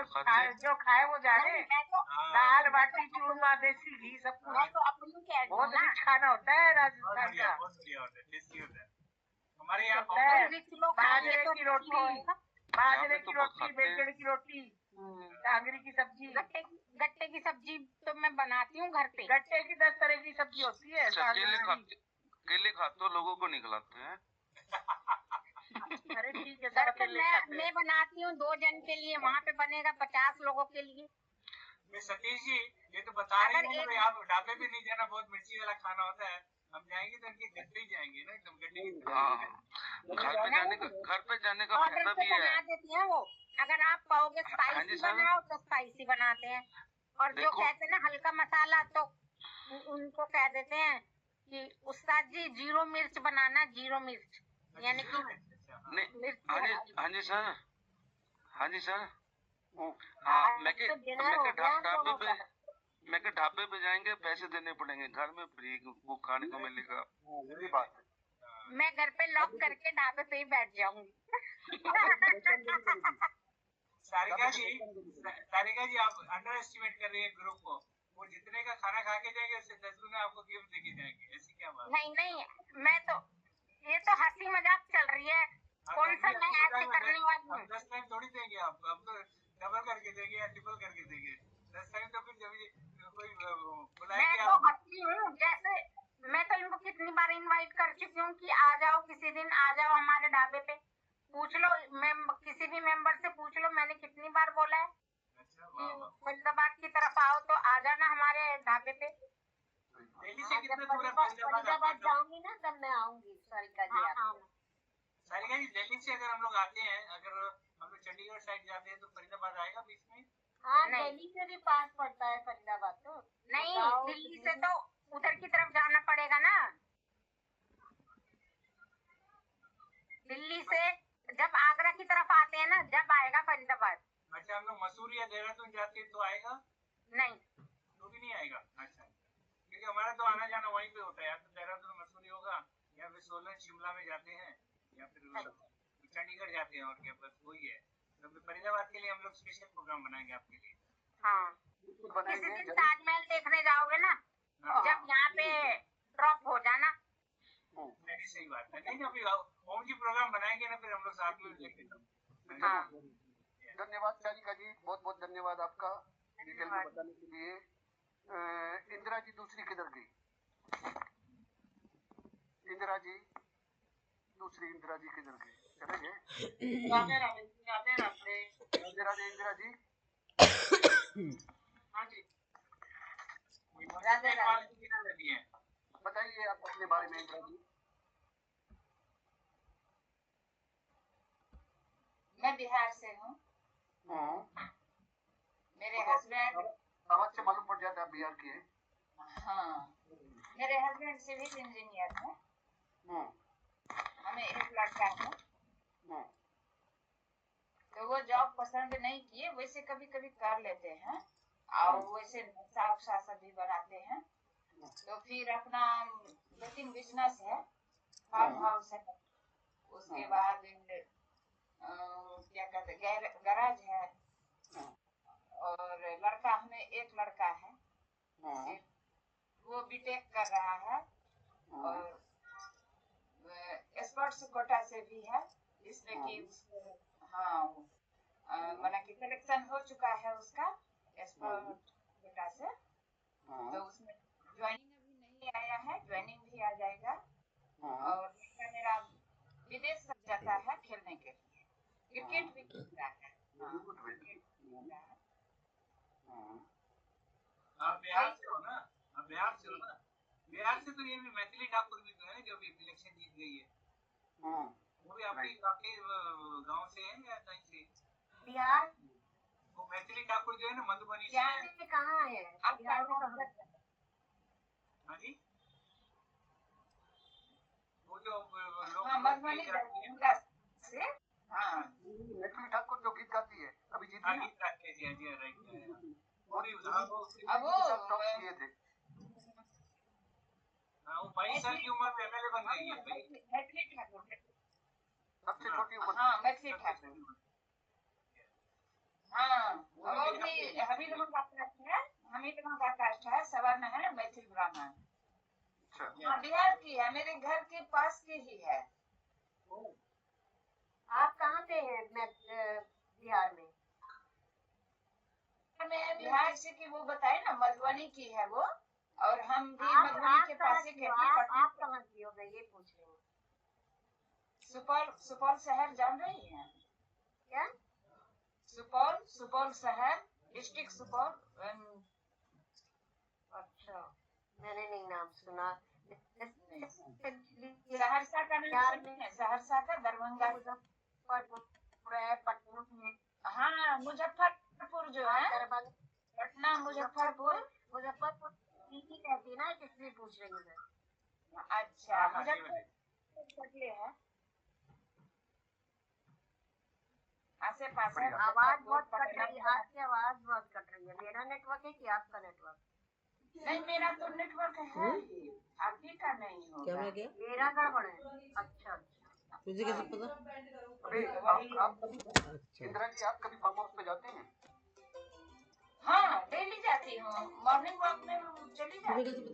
Speaker 6: खाए वो जाने।
Speaker 5: मैं तो
Speaker 6: दाल बाटी चूरमा देसी घी सब कुछ
Speaker 5: मैं तो अपनी कह रही हूँ
Speaker 6: बहुत
Speaker 5: ना।
Speaker 6: रिच खाना होता है
Speaker 1: बहुत
Speaker 6: राजस्थान
Speaker 1: बढ़िया,
Speaker 6: का।
Speaker 1: बहुत बढ़िया होता है, टेस्टी होता है। हमारे यहाँ
Speaker 6: होता है।
Speaker 5: रिच लोग खाएंगे
Speaker 6: बाजरे
Speaker 5: तो
Speaker 6: की रोटी,
Speaker 5: होएगा।
Speaker 6: बाजरे
Speaker 7: तो
Speaker 6: की
Speaker 7: बहुत
Speaker 6: रोटी,
Speaker 7: खाते हैं।
Speaker 6: बेचड़ की रोटी, टांगरी की सब्जी।
Speaker 5: गट्टे की सब्जी तो मैं बनाती हूँ घर पे।
Speaker 6: गट्टे की 10 तरह की सब्जी होती है।
Speaker 7: अच्छा, केले खाते हो, लोगों को नहीं खिलाते हैं।
Speaker 6: अरे ठीक है,
Speaker 5: घर पे मैं बनाती हूँ 2 जन के लिए, वहाँ पे बनेगा 50 लोगों के लिए।
Speaker 1: मैं सतीश जी, ये तो बता रही
Speaker 5: अगर
Speaker 1: हूँ
Speaker 5: एक-
Speaker 1: भाई, आप ढाबे पे नहीं जाना, बहुत मिर्ची वाला खाना होता है। हम जाएंगे तो उनके घर पे ही जाएंगे ना, एकदम गड्ढे की तरह।
Speaker 7: हाँ, घर पे जाने का
Speaker 5: ऑर्डर
Speaker 7: फायदा
Speaker 5: पे
Speaker 7: भी है।
Speaker 5: बना देती हैं वो। अगर आप कहोगे
Speaker 7: हाँ
Speaker 5: स्पाइसी
Speaker 7: जी सर।
Speaker 5: बनाओ तो स्पाइसी बनाते हैं, और जो
Speaker 7: देखो।
Speaker 5: कहते हैं ना हल्का मसाला, तो उनको कह देते हैं कि उस्ताद जी 0 मिर्च बनाना, 0 मिर्च, यानी कि
Speaker 7: नहीं,
Speaker 5: मिर्च
Speaker 7: हाँ जी सर, हाँ जी सर। हाँ, मैं के ढाबे पे जाएंगे, पैसे देने पड़ेंगे, घर में फ्री वो खाने को मिलेगा।
Speaker 3: यही बात है।
Speaker 5: मैं घर पे लॉक करके ढाबे पे ही बैठ जाऊंगी।
Speaker 1: सारिका जी, आप अंडर एस्टिमेट कर रही है ग्रुप को। वो जितने का खाना खा के जाएंगे उससे 10 गुना आपको गिफ्ट देके जाएंगे, ऐसी क्या बात?
Speaker 5: नहीं, मैं तो, ये तो हंसी मजाक चल रही है। कौन सा मैं ऐसे करने वाली हूँ?
Speaker 1: 10 टाइम थोड़ी देंगे आपको, हम तो डबल करके देंगे या ट्रिपल करके देंगे। 10 टाइम तो फिर जब ये कोई बुलाएंगे
Speaker 5: मैं तो
Speaker 1: आप।
Speaker 5: हंसती हूँ, जैसे मैं तो इनको कितनी बार इनवाइट कर चुकी हूँ कि आ जाओ किसी दिन, आ जाओ हमारे ढाबे पे। पूछ लो, किसी भी मेंबर से पूछ लो, मैंने कितनी बार बोला है
Speaker 1: अच्छा,
Speaker 5: कि
Speaker 1: वाह वाह।
Speaker 5: फरीदाबाद की तरफ आओ तो आ जाना हमारे ढाबे पे।
Speaker 1: दिल्ली से कितने
Speaker 2: जब
Speaker 1: दूर है
Speaker 2: फरीदाबाद
Speaker 1: फरीदाबाद?
Speaker 2: जाऊंगी ना तब मैं आऊंगी सारिका जी आपके।
Speaker 1: सारिका जी, दिल्ली से अगर हम लोग आते हैं, अगर हम लोग चंडीगढ़ साइड जाते हैं तो फरीदाबाद आएगा बीच में?
Speaker 2: हाँ,
Speaker 5: नहीं।
Speaker 2: दिल्ली से भी पास पड़ता है फरीदाबाद तो।
Speaker 5: नहीं,
Speaker 2: बताओ
Speaker 5: दिल्ली
Speaker 2: कितनी
Speaker 5: से तो उधर की तरफ जाना पड़ेगा ना। दिल्ली से जब आगरा की तरफ आते हैं ना, जब आएगा फरीदाबाद।
Speaker 1: अच्छा, हम लोग मसूरी या देहरादून जाते हैं तो आएगा?
Speaker 5: नहीं,
Speaker 1: तो भी नहीं आएगा। अच्छा, क्योंकि हमारा तो आना जाना वहीं पे होता है, या तो देहरादून मसूरी होगा, या फिर सोलन शिमला में जाते हैं, या फिर चंडीगढ़ जाते हैं, और क्या, बस वही है। तो फिर फरीदाबाद के लिए हम लोग स्पेशल प्रोग्राम बनाएंगे आपके लिए।
Speaker 5: हाँ, किसी
Speaker 3: बनाएंगे
Speaker 5: दिन
Speaker 3: जरूर।
Speaker 5: ताजमहल देखने जाओगे ना,
Speaker 1: हाँ।
Speaker 5: जब यहाँ पे ड्रॉप हो जाना।
Speaker 1: नहीं, सही बात है। नहीं, अभी ओम जी प्रोग्राम बनाएंगे ना, फिर हम लोग साथ में लेंगे।
Speaker 5: हाँ,
Speaker 3: धन्यवाद सारिका जी, बहुत बहुत धन्यवाद आपका डिटेल में बताने के लिए। इंदिरा जी दूसरी किधर गई? इंदिरा जी, दूसरी इंदिरा जी किधर गई? चले गए?
Speaker 1: राधे राधे राधे राधे।
Speaker 3: राधे राधे इंदिरा जी।
Speaker 1: हाँ जी, राधे राधे।
Speaker 3: बताइए आप अपने बारे में इंदिरा जी।
Speaker 8: मैं बिहार से हूँ। मेरे हस्बैंड,
Speaker 3: आवाज से मालूम पड़ जाता है आप बिहार के हैं।
Speaker 8: हाँ, मेरे हस्बैंड सिविल इंजीनियर है। हमें एक लड़का है। तो वो जॉब पसंद नहीं किए, वैसे कभी कभी कर लेते हैं, और वैसे साफ साफ भी बनाते हैं। तो फिर अपना 2-3 बिजनेस है, फार्म हाउस है, उसके बाद क्या कहते हैं, गैराज है, और लड़का, हमें एक लड़का है, वो बीटेक कर रहा है, और एक्सपर्ट्स कोटा से भी है, जिसमें कि हाँ माना कि सिलेक्शन हो चुका है उसका एक्सपर्ट कोटा से। तो उसमें ज्वाइनिंग अभी नहीं आया है, ज्वाइनिंग भी आ जाएगा। और लड़का मेरा विदेश सब जाता है खेलने के लिए, क्रिकेट भी खेलता है।
Speaker 1: आप बिहार से हो ना? आप बिहार से हो ना? बिहार से तो ये भी मैथिली ठाकुर भी तो है, जो भी इलेक्शन जीत गई है। वो भी आपके गांव से है या कहीं से?
Speaker 2: बिहार।
Speaker 1: वो मैथिली ठाकुर जो है ना, मधुबनी से
Speaker 2: बिहार
Speaker 1: है।
Speaker 2: में कहाँ है? बिहार में कहाँ?
Speaker 1: हाँ जी, वो जो लोग
Speaker 8: मधुबनी से। हाँ,
Speaker 3: मैथिली ठाकुर जो गीत गाती है, अभी जीती ना।
Speaker 1: गीत गाती है जी, राइट।
Speaker 8: अब वो
Speaker 3: टॉप किए थे।
Speaker 1: हाँ, वो 22 साल की उम्र में एमएलए बन गई है भाई।
Speaker 8: मैथिली ठाकुर,
Speaker 3: सबसे छोटी उम्र।
Speaker 8: हाँ मैथिली ठाकुर। हाँ, वो भी हम ही लोगों का कास्ट है, हम ही लोगों का कास्ट है, सवर्ण है, मैथिल ब्राह्मण। हाँ, बिहार की है, मेरे घर के पास की ही है।
Speaker 2: आप कहाँ पे हैं? मैं बिहार में।
Speaker 8: मैं बिहार से की वो बताए ना, मधुबनी की है वो, और हम भी
Speaker 2: आप
Speaker 8: मधुबनी के
Speaker 2: कहाँ
Speaker 8: पास से
Speaker 2: की हो? आप कहाँ की हो? मैं ये पूछ रही हूँ।
Speaker 8: सुपौल शहर जान रही हैं
Speaker 2: क्या?
Speaker 8: सुपौल शहर, डिस्ट्रिक्ट सुपौल।
Speaker 2: अच्छा, मैंने नहीं नाम सुना।
Speaker 8: सहरसा का नाम सुने हैं? सहरसा का, दरभंगा,
Speaker 2: मुजफ्फरपुर है, पटना है।
Speaker 8: हाँ, मुजफ्फरपुर जो है, पटना मुजफ्फरपुर
Speaker 2: यही कहती है ना, इसलिए पूछ रही हूँ मैं।
Speaker 8: अच्छा, मुजफ्फरपुर है, आसे पास है।
Speaker 2: आवाज बहुत कट रही है, आपकी आवाज बहुत कट रही है। मेरा नेटवर्क है कि आपका नेटवर्क?
Speaker 8: नहीं, मेरा तो नेटवर्क है ही, आप ही का नहीं होगा।
Speaker 2: मेरा गड़बड़ है। अच्छा,
Speaker 4: तुझे कैसे पता?
Speaker 3: अभी आप इंदिरा जी, आप कभी फार्म हाउस पे जाते हैं?
Speaker 8: हाँ, डेली जाती हूँ, मॉर्निंग वॉक में चली जाती हूँ।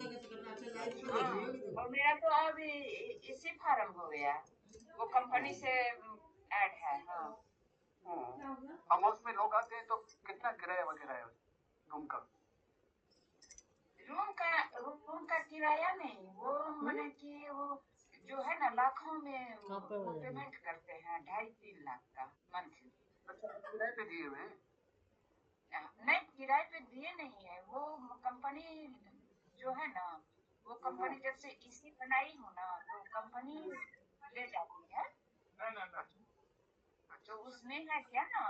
Speaker 8: और मेरा तो अब इसी फार्म हो गया, वो कंपनी से ऐड है। हाँ,
Speaker 3: फार्म हाउस में लोग आते हैं तो कितना किराया वगैरह है रूम का?
Speaker 8: रूम का किराया नहीं, वो मैंने कि वो जो है ना लाखों में वो पेमेंट करते हैं, 2.5-3 लाख का मंथली।
Speaker 3: अच्छा, किराए पे दिए हुए हैं?
Speaker 8: नहीं, किराए पे दिए नहीं है, वो कंपनी जो है ना, वो कंपनी जब से इसी बनाई हो ना, तो कंपनी ले जाती है। तो उसमें है क्या ना,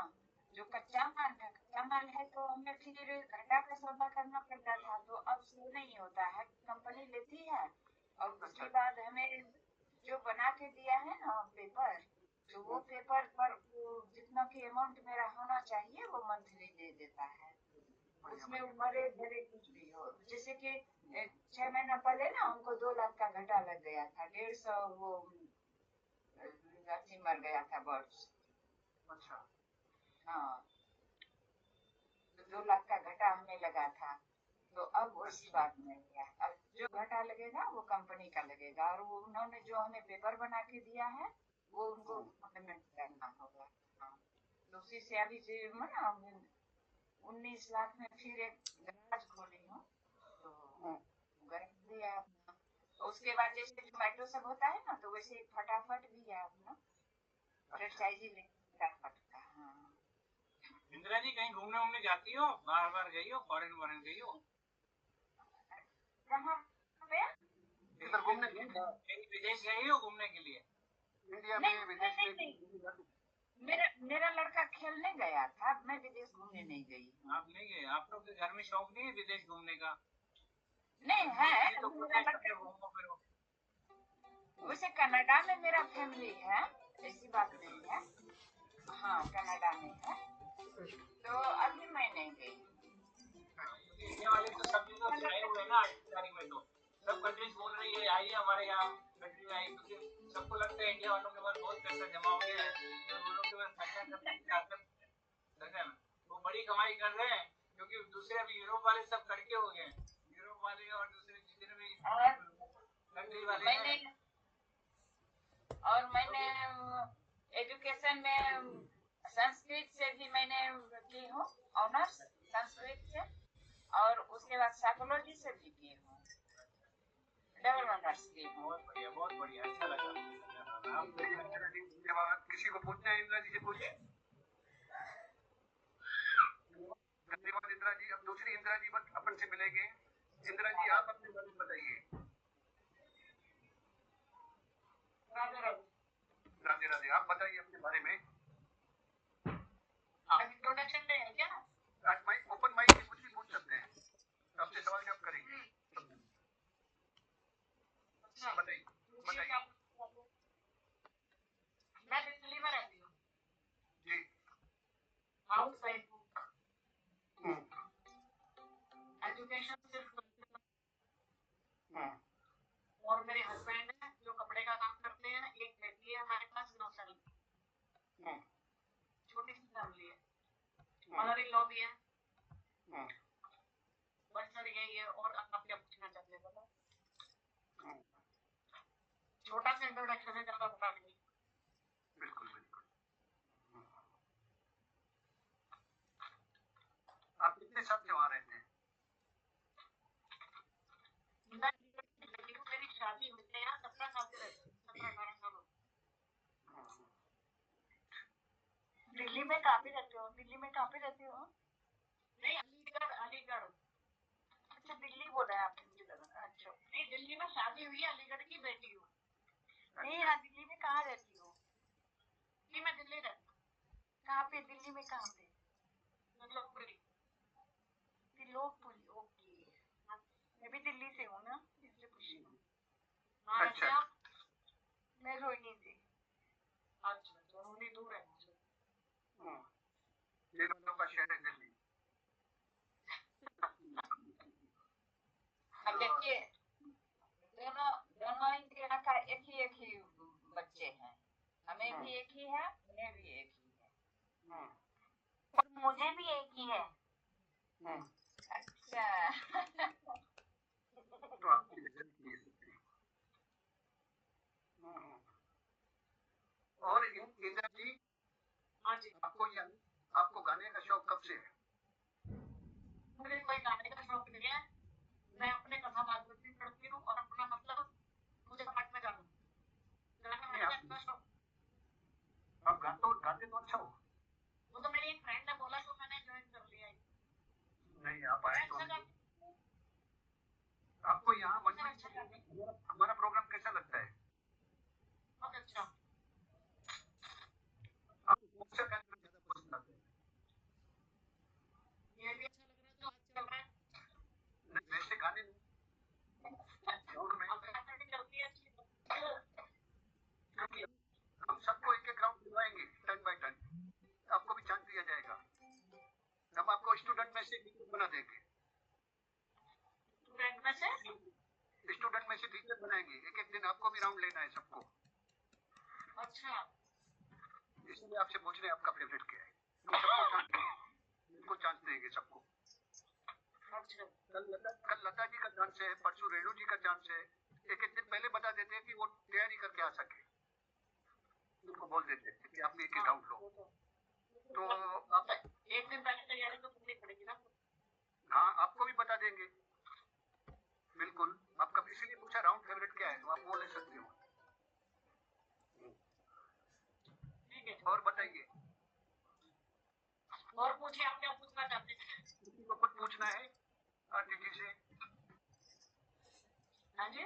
Speaker 8: जो कच्चा माल है तो हमें फिर घाटा का सौदा करना पड़ता था, तो अब वो नहीं होता है, कंपनी लेती है और उसके बाद हमें जो बना के दिया है ना पेपर, तो वो पेपर पर वो जितना की अमाउंट मेरा होना चाहिए वो मंथली दे देता है। उसमें मरे भरे कुछ भी हो, जैसे कि 6 महीना पहले ना हमको 2 लाख का घाटा लग गया था, 150 वो मर गया था बर्ड्स।
Speaker 3: अच्छा,
Speaker 8: हाँ, 2 लाख का घाटा हमें लगा था, तो अब वैसी बात नहीं है, अब जो घाटा लगेगा वो कंपनी का लगेगा, और वो उन्होंने जो हमें पेपर बना के दिया है वो उनको पेमेंट करना होगा। हाँ, तो उसी से अभी जो ना 19 लाख में फिर एक गैराज खोली हूँ, तो गैराज भी है अपना। उसके बाद जैसे जोमेटो सब होता है ना, तो वैसे फटाफट भी है अपना, फ्रेंचाइजी ले फटाफट का। हाँ,
Speaker 1: इंदिरा जी कहीं घूमने जाती हो, बाहर गई हो, फॉरेन गई हो?
Speaker 8: कहाँ पे?
Speaker 3: इधर घूमने गए?
Speaker 1: कहीं विदेश गई हो घूमने के लिए?
Speaker 3: इंडिया
Speaker 8: नहीं,
Speaker 3: में, विदेश
Speaker 8: नहीं,
Speaker 3: में?
Speaker 8: मेरा लड़का खेलने गया था, मैं विदेश घूमने नहीं गई।
Speaker 1: आप नहीं गए? आप लोग के घर में शौक नहीं है विदेश घूमने का?
Speaker 8: नहीं है,
Speaker 1: तो
Speaker 8: मेरा लड़का
Speaker 1: घूमो फिरो।
Speaker 8: वैसे कनाडा में मेरा फैमिली है, ऐसी बात नहीं है। हाँ, कनाडा में है, तो अभी मैं नहीं गई।
Speaker 1: इंडिया वाले तो सब लोग छाए हुए हैं ना आज की तारीख में, तो सब कंट्रीज बोल रही है आइए हमारे यहाँ कंट्री में आइए, क्योंकि सबको लगता है इंडिया वालों के पास बहुत पैसा जमा हो गया है, तो उन लोगों के पास खर्चा करने की ताकत है ना, वो बड़ी कमाई कर रहे हैं, क्योंकि दूसरे अभी यूरोप वाले सब खड़के हो गए, यूरोप वाले और दूसरे जितने भी कंट्री वाले हैं।
Speaker 8: मैंने एजुकेशन में संस्कृत से भी मैंने की हूँ ऑनर्स, संस्कृत से, और उसके बाद साइकोलॉजी से भी की हूँ, डबल ऑनर्स की हूँ।
Speaker 1: बहुत बढ़िया, अच्छा लगा।
Speaker 3: धन्यवाद। किसी को पूछना है इंदिरा जी से पूछे। धन्यवाद इंदिरा जी। अब दूसरी इंदिरा जी अपन से मिलेंगे। इंदिरा जी आप अपने बारे में बताइए। राधे राधे, आप बताइए अपने बारे में।
Speaker 6: इंट्रोडक्शन में है क्या?
Speaker 3: आज माइक ओपन माइक से कुछ भी पूछ सकते हैं, आपसे सवाल जवाब करेंगे। बताइए बताइए।
Speaker 6: मैं दिल्ली में रहती हूँ
Speaker 3: जी।
Speaker 6: हाउस वाइफ हूँ। एजुकेशन सिर्फ और मेरे हस्बैंड है जो कपड़े का काम करते हैं, एक बेटी है हमारे पास 9 साल की, छोटी सी फैमिली है, मदर इन लॉ भी है, बस सर यही है। और आप क्या पूछना चाहते हैं बताओ? छोटा सा इंट्रोडक्शन है, ज्यादा बता नहीं।
Speaker 3: बिल्कुल बिल्कुल। आप कितने साल से वहाँ रहते हैं?
Speaker 6: मेरी शादी हुई है यहाँ 17 साल से रहती हूँ, 17-18 साल हो। दिल्ली में कहाँ पे रहते हो? दिल्ली में कहाँ पे रहते हो? नहीं, अलीगढ़। अच्छा, दिल्ली बोला है आपने मुझे लगा। अच्छा, नहीं, दिल्ली में शादी हुई है, अलीगढ़ की बेटी हूँ। नहीं, हाँ, दिल्ली में कहाँ रहती हो? नहीं, मैं दिल्ली रहती हूँ। कहाँ पे? दिल्ली में कहाँ पे? त्रिलोकपुरी। त्रिलोकपुरी, ओके। मैं भी दिल्ली से हूँ ना, इसलिए पूछ रही हूँ।
Speaker 3: अच्छा।
Speaker 6: मैं रोहिणी से। अच्छा, तो रोहिणी दूर है मुझसे।
Speaker 3: ये दोनों का शहर है दिल्ली।
Speaker 8: अब देखिए, दोनों इंडिया का एक ही बच्चे हैं, हमें भी एक ही है, उन्हें भी एक ही है,
Speaker 6: और मुझे भी एक ही है।
Speaker 8: अच्छा।
Speaker 3: तो आपकी और इंदिरा जी
Speaker 1: हाँ जी।
Speaker 3: आपको गाने का शौक कब से है?
Speaker 1: मुझे कोई गाने का शौक नहीं है। मैं अपने कथा भागवत पढ़ती हूँ और अपना मतलब पूजा पाठ में जाता हूँ। गाना
Speaker 3: नहीं,
Speaker 1: वाने का इतना शौक।
Speaker 3: आप गाते तो अच्छा हो।
Speaker 1: वो तो मेरी एक फ्रेंड ने बोला तो मैंने ज्वाइन कर लिया है।
Speaker 3: नहीं, आप आए
Speaker 1: मैं
Speaker 3: तो
Speaker 1: अच्छा गाती हूँ।
Speaker 3: आपको यहाँ
Speaker 1: मैं अच्छा गाती हूँ।
Speaker 3: हमारा प्रोग्राम कैसा लगता है?
Speaker 1: बहुत अच्छा।
Speaker 3: आपको कौन सा गाना ज़्यादा पसंद आता है?
Speaker 1: ये भी अच्छा लग रहा है जो आज चल रहा है।
Speaker 3: नहीं, वैसे गाने ग्राउंड में,
Speaker 1: अब गाना भी चलती है अच्छी।
Speaker 3: क्योंकि हम सबको एक एक राउंड दिलवाएंगे टर्न बाय टर्न, आपको भी चांस दिया जाएगा। हम आपको स्टूडेंट में से टीचर बना देंगे। स्टूडेंट में से टीचर बनाएंगे, एक एक दिन आपको भी राउंड लेना है सबको।
Speaker 1: अच्छा।
Speaker 3: इसलिए आपसे पूछ रहे हैं आपका फेवरेट क्या है। हम सबको चांस देंगे सबको।
Speaker 1: अच्छा।
Speaker 3: कल लता जी का चांस है, परसों रेणु जी का चांस है। एक एक दिन पहले बता देते हैं कि वो तैयारी करके आ सके, उनको बोल देते हैं कि आप एक ही राउंड लो। तो आप
Speaker 1: एक दिन पहले तैयारी तो करनी पड़ेगी ना।
Speaker 3: हाँ, आपको भी बता देंगे। बिल्कुल, आपका इसीलिए पूछा राउंड फेवरेट क्या है, तो आप वो ले सकते हो।
Speaker 1: ठीक है।
Speaker 3: और बताइए,
Speaker 1: और पूछिए आप क्या पूछना चाहते हैं।
Speaker 3: किसी को कुछ पूछना है आरती जी से?
Speaker 1: हाँ जी।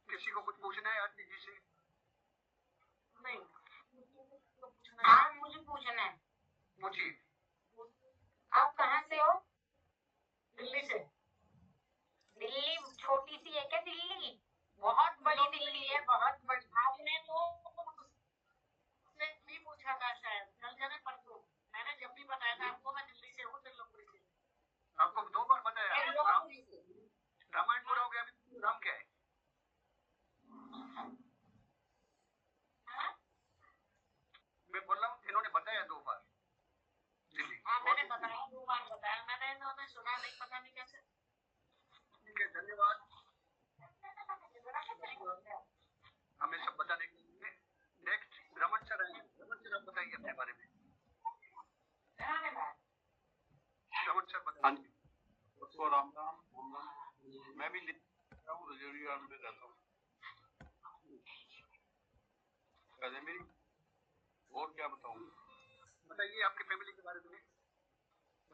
Speaker 3: किसी को कुछ पूछना है आरती जी से?
Speaker 1: नहीं।
Speaker 5: हाँ मुझे पूछना है।
Speaker 3: पूछिए।
Speaker 5: आप कहाँ से हो?
Speaker 1: दिल्ली से।
Speaker 5: दिल्ली छोटी सी है क्या दिल्ली? बहुत बड़ी दिल्ली है, बहुत बड़ी।
Speaker 1: आपने तो मुझसे भी पूछा था शायद कल जाने परसों। मैंने जब भी बताया था आपको मैं दिल्ली से हूँ, त्रिलोकपुरी से।
Speaker 3: आपको 2 बार बताया। रामायण पूरा हो गया, अभी राम क्या है?
Speaker 1: हाँ?
Speaker 3: मैं बोल रहा हूँ इन्होंने बताया 2 बार दिल्ली।
Speaker 1: हाँ मैंने बताया 2 बार बताया मैंने, इन्होंने सुना नहीं, पता नहीं कैसे।
Speaker 3: ठीक है, धन्यवाद हमें सब बताने के लिए। नेक्स्ट रमन सर आएंगे। रमन सर आप बताइए अपने बारे में। रमन सर बताइए।
Speaker 7: उसको राम राम। मैं भी रजौरी वार्ड में रहता हूँ। मेरी और क्या बताऊँ?
Speaker 3: बताइए आपकी फैमिली के बारे में,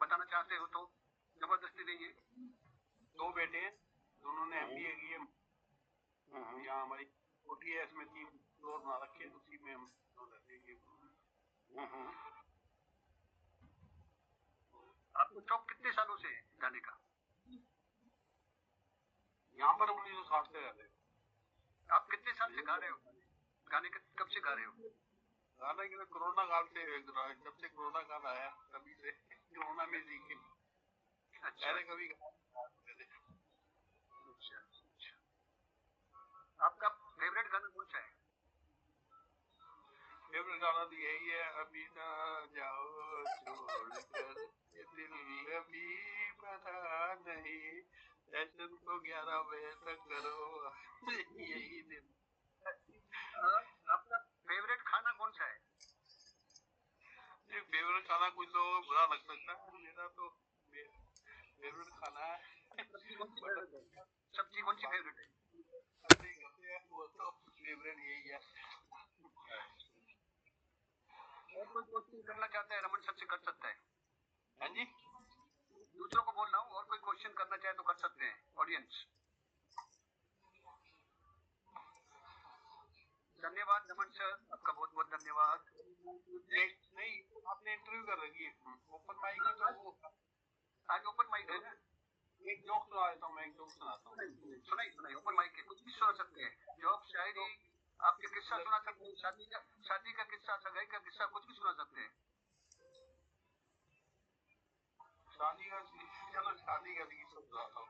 Speaker 3: बताना चाहते हो तो जबरदस्ती नहीं है।
Speaker 7: 2 बेटे हैं, दोनों ने MBA किए। यहाँ हमारी कोठी है, इसमें 3 फ्लोर बना रखे हैं, उसी में हम रहते हैं।
Speaker 3: आपको शौक कितने सालों से है गाने का?
Speaker 7: यहाँ पर 1960 से रहते हैं।
Speaker 3: आप कितने साल से गा रहे हो गाने? कब से गा रहे हो
Speaker 7: गाना? के कोरोना काल से, जब से कोरोना काल आया तभी से कोरोना में सीखे।
Speaker 3: अच्छा,
Speaker 7: पहले कभी
Speaker 3: आपका फेवरेट गाना कौन सा है?
Speaker 7: फेवरेट गाना तो यही है, अभी ना जाओ छोड़कर ये दिल अभी पता नहीं, सेशन को 11 बजे तक करो यही दिन।
Speaker 3: आपका फेवरेट खाना कौन सा है?
Speaker 7: फेवरेट खाना कुछ तो बुरा लग सकता है, मेरा तो फेवरेट खाना है
Speaker 3: सब्जी कौन सी फेवरेट है?
Speaker 7: वो तो फेवरेट यही है।
Speaker 3: और कोई क्वेश्चन करना चाहता है रमन सर से कर सकता है।
Speaker 7: हाँ जी,
Speaker 3: दूसरों को बोल रहा हूँ, और कोई क्वेश्चन करना चाहे तो कर सकते हैं ऑडियंस। धन्यवाद रमन सर, आपका बहुत बहुत धन्यवाद।
Speaker 7: नहीं आपने इंटरव्यू कर रखी है ओपन माइक में, तो
Speaker 3: आज ओपन माइक है ना?
Speaker 7: एक जोक सुना देता हूँ, मैं एक जोक सुनाता हूँ।
Speaker 3: सुनाई ओपन माइक है, कुछ भी सुना सकते हैं। जोक, शायरी, आपके किस्सा सुना सकते हैं, शादी का किस्सा, सगाई का किस्सा, कुछ भी सुना सकते हैं।
Speaker 7: शादी का किस्सा सुनाता हूँ।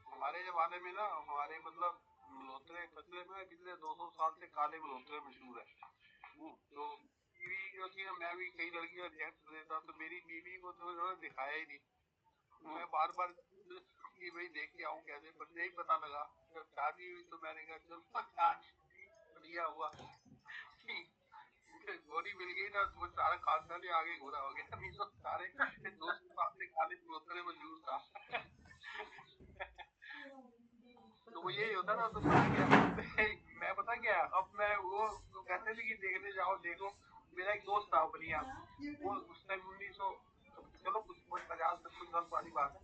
Speaker 7: हमारे जमाने में ना, हमारे मतलब मल्होत्रे कस्बे में पिछले 200 साल से काले मल्होत्रे मशहूर है। तो बीवी जो थी ना, मैं भी कई लड़कियां रिजेक्ट कर देता, तो मेरी बीवी को तो उन्होंने दिखाया ही नहीं। मैं बार बार कि भाई देख के आऊं कैसे, पर नहीं पता लगा। जब शादी हुई तो मैंने कहा चलो बढ़िया हुआ गोरी मिल गई ना तो वो सारा खानदान ही आगे गोरा हो गया, नहीं तो सारे दोस्त अपने खाली बोतले में जूस था। तो वो यही होता ना, तो पता क्या मैं पता क्या, अब मैं वो तो कहते थे कि देखने जाओ देखो, मेरा एक दोस्त था बनिया, वो उस टाइम 1900 चलो कुछ 50 से कुछ साल पुरानी बात है,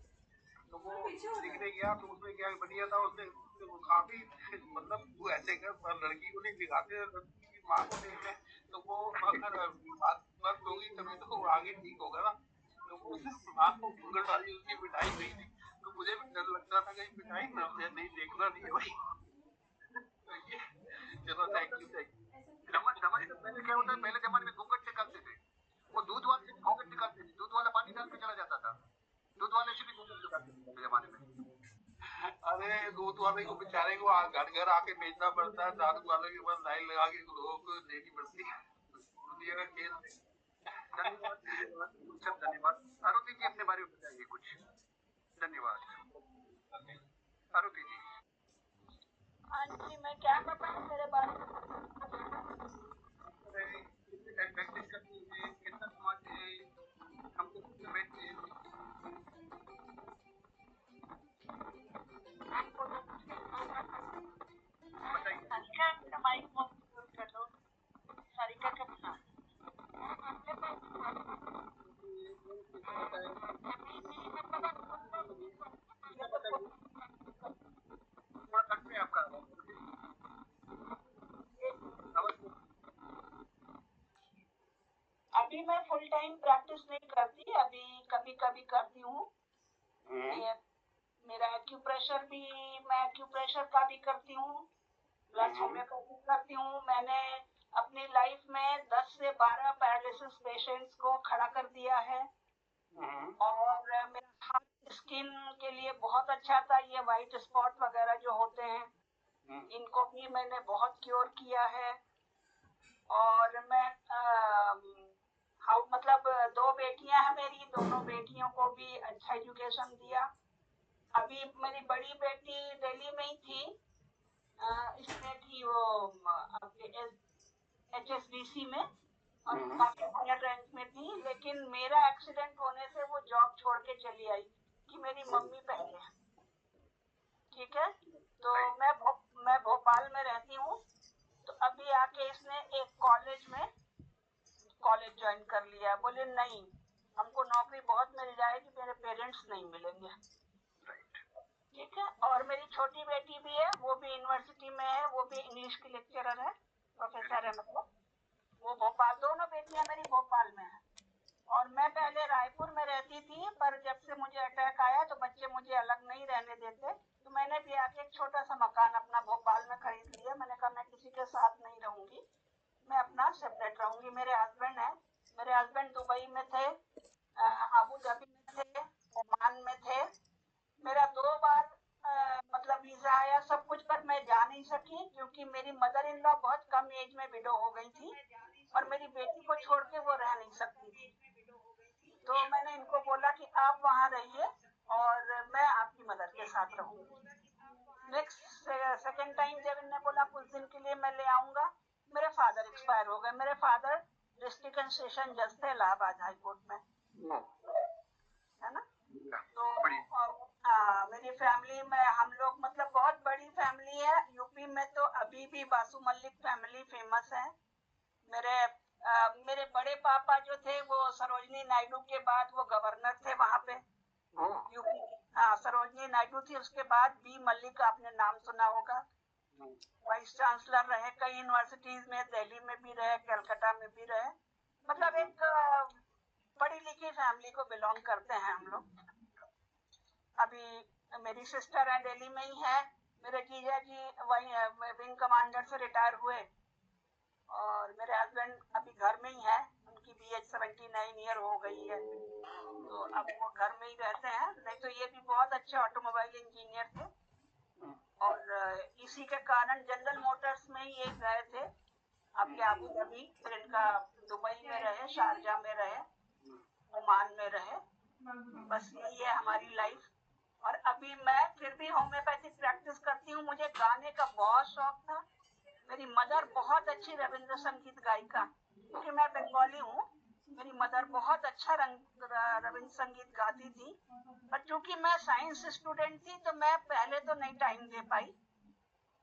Speaker 7: तो वो दिखने गया तो उसमें क्या बढ़िया था, उसने वो काफी मतलब वो ऐसे कर लड़की को नहीं दिखाते, लड़की की माँ को देखते, तो वो अगर बात बात होगी तभी तो वो आगे ठीक होगा ना, तो वो माँ को घूंघट वाली उसकी मिठाई गई थी, तो मुझे भी डर लगता था कहीं मिठाई ना मुझे नहीं देखना नहीं है भाई। तो ये चलो थैंक यू
Speaker 3: समझ समझ पहले क्या होता है, पहले जमाने में घूंघट निकालते थे, वो दूध वाले से भी घूंघट निकालते थे, दूध वाला पानी डाल के चला जाता था, दूध वाले से भी घूंघट निकालते थे पहले जमाने में।
Speaker 7: अरे दूध वाले को बेचारे को घर घर आके बेचना पड़ता है, दारू वाले के पास लाइन लगा के लोगों को देनी पड़ती है, दुनिया का खेल है।
Speaker 3: धन्यवाद धन्यवाद सब धन्यवाद। आरुति जी अपने बारे में बताइए कुछ। धन्यवाद आरुति जी।
Speaker 6: हाँ जी, मैं क्या बताऊँ मेरे बारे में?
Speaker 3: प्रैक्टिस करते हैं, कितना समाज हम लोग बैठते हैं। बताइए।
Speaker 6: सारिका का माइक म्यूट कर दो, सारिका का बिना।
Speaker 3: थोड़ा कट में आपका
Speaker 6: अभी मैं फुल टाइम प्रैक्टिस नहीं करती, अभी कभी कभी करती हूँ। मेरा एक्यूप्रेशर भी, मैं एक्यूप्रेशर का भी करती हूँ, प्लस होम्योपैथी करती हूँ। मैंने अपनी लाइफ में 10 से 12 पैरालिसिस पेशेंट्स को खड़ा कर दिया है, और मेरा हार्ट स्किन के लिए बहुत अच्छा था। ये वाइट स्पॉट वगैरह जो होते हैं, इनको भी मैंने बहुत क्योर किया है। और मैं मतलब 2 बेटियां हैं मेरी, दोनों बेटियों को भी अच्छा एजुकेशन दिया। अभी मेरी बड़ी बेटी दिल्ली में ही थी, इसमें थी वो आपके HSBC में, और काफी हायर रैंक में थी, लेकिन मेरा एक्सीडेंट होने से वो जॉब छोड़ के चली आई कि मेरी मम्मी पहले है। ठीक है, तो मैं भोपाल में रहती हूँ। तो अभी आके इसने एक कॉलेज ज्वाइन कर लिया। बोले नहीं, हमको नौकरी बहुत मिल जाएगी, मेरे पेरेंट्स नहीं मिलेंगे। ठीक है, और मेरी छोटी बेटी भी है, वो भी यूनिवर्सिटी में है, वो भी इंग्लिश की लेक्चरर है, प्रोफेसर है मतलब। वो भोपाल, दोनों बेटियां मेरी भोपाल में है। और मैं पहले रायपुर में रहती थी, पर जब से मुझे अटैक आया तो बच्चे मुझे अलग नहीं रहने देते, तो मैंने भी आके एक छोटा सा मकान अपना भोपाल में खरीद लिया। मैंने कहा मैं किसी के साथ नहीं रहूंगी, मैं अपना सेपरेट रहूंगी। मेरे हस्बैंड है, मेरे हस्बैंड दुबई में थे, अबू धाबी में थे, ओमान में थे। मेरा 2 बार मतलब वीजा आया सब कुछ, पर मैं जा नहीं सकी क्योंकि मेरी मदर इन लॉ बहुत कम एज में विडो हो गई थी, और मेरी बेटी को छोड़ के वो रह नहीं सकती थी। तो मैंने इनको बोला कि आप वहाँ रहिए और मैं आपकी मदर के साथ रहूंगी। नेक्स्ट सेकेंड टाइम जब इन्होंने बोला कुछ दिन के लिए मैं ले आऊंगा, मेरे फादर एक्सपायर हो गए। मेरे फादर डिस्ट्रिक्ट एंड सेशन जज थे इलाहाबाद हाई कोर्ट में, है ना। तो मेरी फैमिली में हम लोग मतलब बहुत बड़ी फैमिली है। यूपी में तो अभी भी बासु मलिक फैमिली फेमस है। मेरे बड़े पापा जो थे वो सरोजनी नायडू के बाद वो गवर्नर थे वहां पे यूपी के। हाँ, सरोजनी नायडू थी, उसके बाद बी मलिक, आपने नाम सुना होगा, वाइस चांसलर रहे कई यूनिवर्सिटीज में, दिल्ली में भी रहे, कलकत्ता में भी रहे। मतलब एक पढ़ी लिखी फैमिली को बिलोंग करते हैं हम लोग। अभी मेरी सिस्टर है दिल्ली में ही है, मेरे जीजा जी वही विंग कमांडर से रिटायर हुए, और मेरे हस्बैंड अभी घर में ही है, उनकी भी एज 79 ईयर हो गई है, तो अब वो घर में ही रहते हैं। नहीं तो ये भी बहुत अच्छे ऑटोमोबाइल इंजीनियर थे, और इसी के कारण जनरल मोटर्स में ही ये गए थे अभी अबू धाबी, फिर इनका दुबई में रहे, शारजा में रहे, ओमान में रहे। बस यही है हमारी लाइफ। और अभी मैं फिर भी होम्योपैथिक प्रैक्टिस करती हूँ। मुझे गाने का बहुत शौक था। मेरी मदर बहुत अच्छी रविंद्र संगीत गायिका, क्योंकि मैं बंगाली हूँ। मेरी मदर बहुत अच्छा रविंद्र संगीत गाती थी, पर चूंकि मैं साइंस स्टूडेंट थी तो मैं पहले तो नहीं टाइम दे पाई।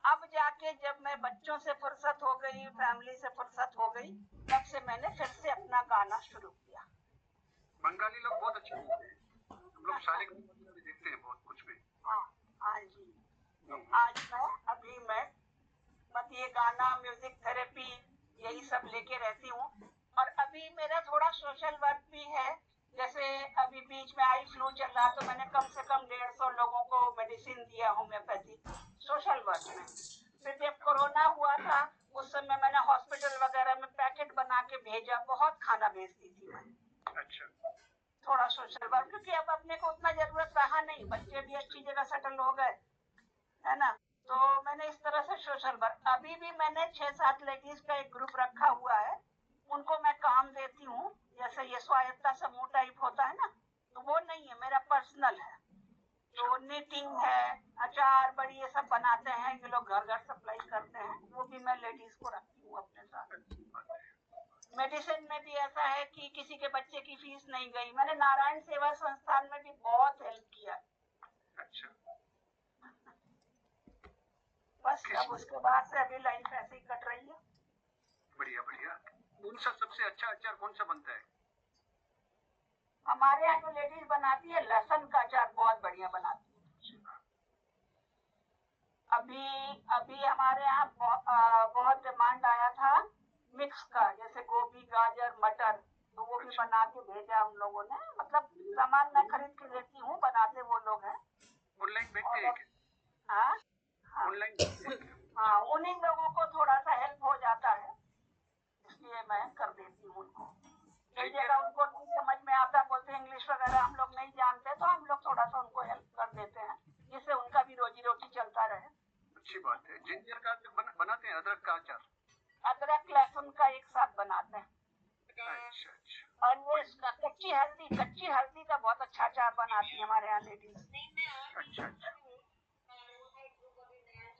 Speaker 6: अब जाके जब मैं बच्चों से फुर्सत हो गई, फैमिली से फुर्सत हो गई, तब से मैंने फिर से अपना गाना शुरू किया।
Speaker 3: बंगाली लोग बहुत अच्छे गाते हैं, हम लोग सारे गाने भी देखते हैं बहुत कुछ भी।
Speaker 6: हाँ जी। तो आज मैं बस ये गाना, म्यूजिक थेरेपी, यही सब लेके रहती हूँ। और अभी मेरा थोड़ा सोशल वर्क भी है। जैसे अभी बीच में आई फ्लू चल रहा, तो मैंने कम से कम 150 लोगों को मेडिसिन दिया होम्योपैथी सोशल वर्क में। फिर जब कोरोना हुआ था, उस समय मैंने हॉस्पिटल वगैरह में पैकेट बना के भेजा, बहुत खाना भेजती थी मैं।
Speaker 3: अच्छा।
Speaker 6: थोड़ा सोशल वर्क, क्योंकि अब अपने को उतना जरूरत रहा नहीं, बच्चे भी अच्छी जगह सेटल हो गए, है ना। तो मैंने इस तरह से सोशल वर्क, अभी भी मैंने 6-7 लेडीज का एक ग्रुप रखा हुआ है, उनको मैं काम देती हूँ। जैसे ये स्वायत्ता समूह टाइप होता है ना, तो वो नहीं है, मेरा पर्सनल है। तो निटिंग है, अचार बड़ी ये सब बनाते हैं, ये लोग घर घर सप्लाई करते हैं, वो भी मैं लेडीज को रखती हूँ अपने साथ। मेडिसिन में भी ऐसा है कि किसी के बच्चे की फीस नहीं गई, मैंने नारायण सेवा संस्थान में भी बहुत हेल्प किया।
Speaker 3: अच्छा।
Speaker 6: बस अब उसके बाद से अभी लाइफ ऐसे ही कट रही है।
Speaker 3: बढ़िया बढ़िया। कौन सा सबसे अच्छा अचार कौन सा बनता है?
Speaker 6: हमारे यहाँ जो लेडीज बनाती है, लहसुन का अचार बहुत बढ़िया बनाती है। अभी हमारे यहाँ बहुत डिमांड आया था मिक्स का, जैसे गोभी, गाजर, मटर, तो वो भी बना के भेजा उन लोगों ने। मतलब सामान मैं खरीद के लेती हूँ, बनाते वो लोग हैं।
Speaker 3: ऑनलाइन बेचते हैं?
Speaker 6: हाँ हाँ, उन्हीं लोगों को थोड़ा सा हेल्प हो जाता है, इसलिए मैं कर देती हूँ उनको। कई जगह उनको नहीं समझ में आता, बोलते हैं इंग्लिश वगैरह हम लोग नहीं जानते, तो हम लोग थोड़ा सा उनको हेल्प कर देते हैं, जिससे उनका भी रोजी रोटी चलता रहे।
Speaker 3: अच्छी बात है। जिंजर का बनाते हैं, अदरक का अचार?
Speaker 6: अदरक लहसुन का एक साथ बनाते हैं।
Speaker 3: अच्छा अच्छा।
Speaker 6: और वो इसका कच्ची हल्दी का बहुत अच्छा अचार बनाती है हमारे यहाँ लेडीज।
Speaker 3: अच्छा अच्छा।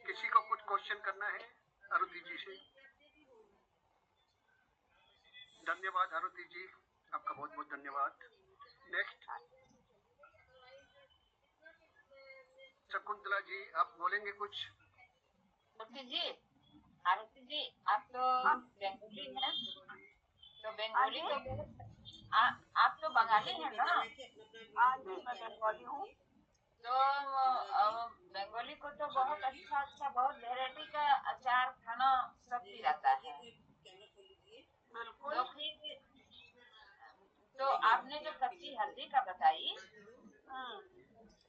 Speaker 3: किसी को कुछ क्वेश्चन करना है आरुति जी से? धन्यवाद आरुति जी, आपका बहुत बहुत धन्यवाद। नेक्स्ट शकुंतला जी, आप बोलेंगे कुछ?
Speaker 8: आरुति जी आप तो बंगाली हैं, तो बंगाली तो आप तो बंगाली हैं ना?
Speaker 6: हाँ जी, मैं बंगाली हूँ।
Speaker 8: तो बंगाली को तो बहुत अच्छा बहुत वेराइटी का अचार खाना सब भी रहता है।
Speaker 6: बिल्कुल।
Speaker 8: तो आपने जो कच्ची हल्दी का बताई,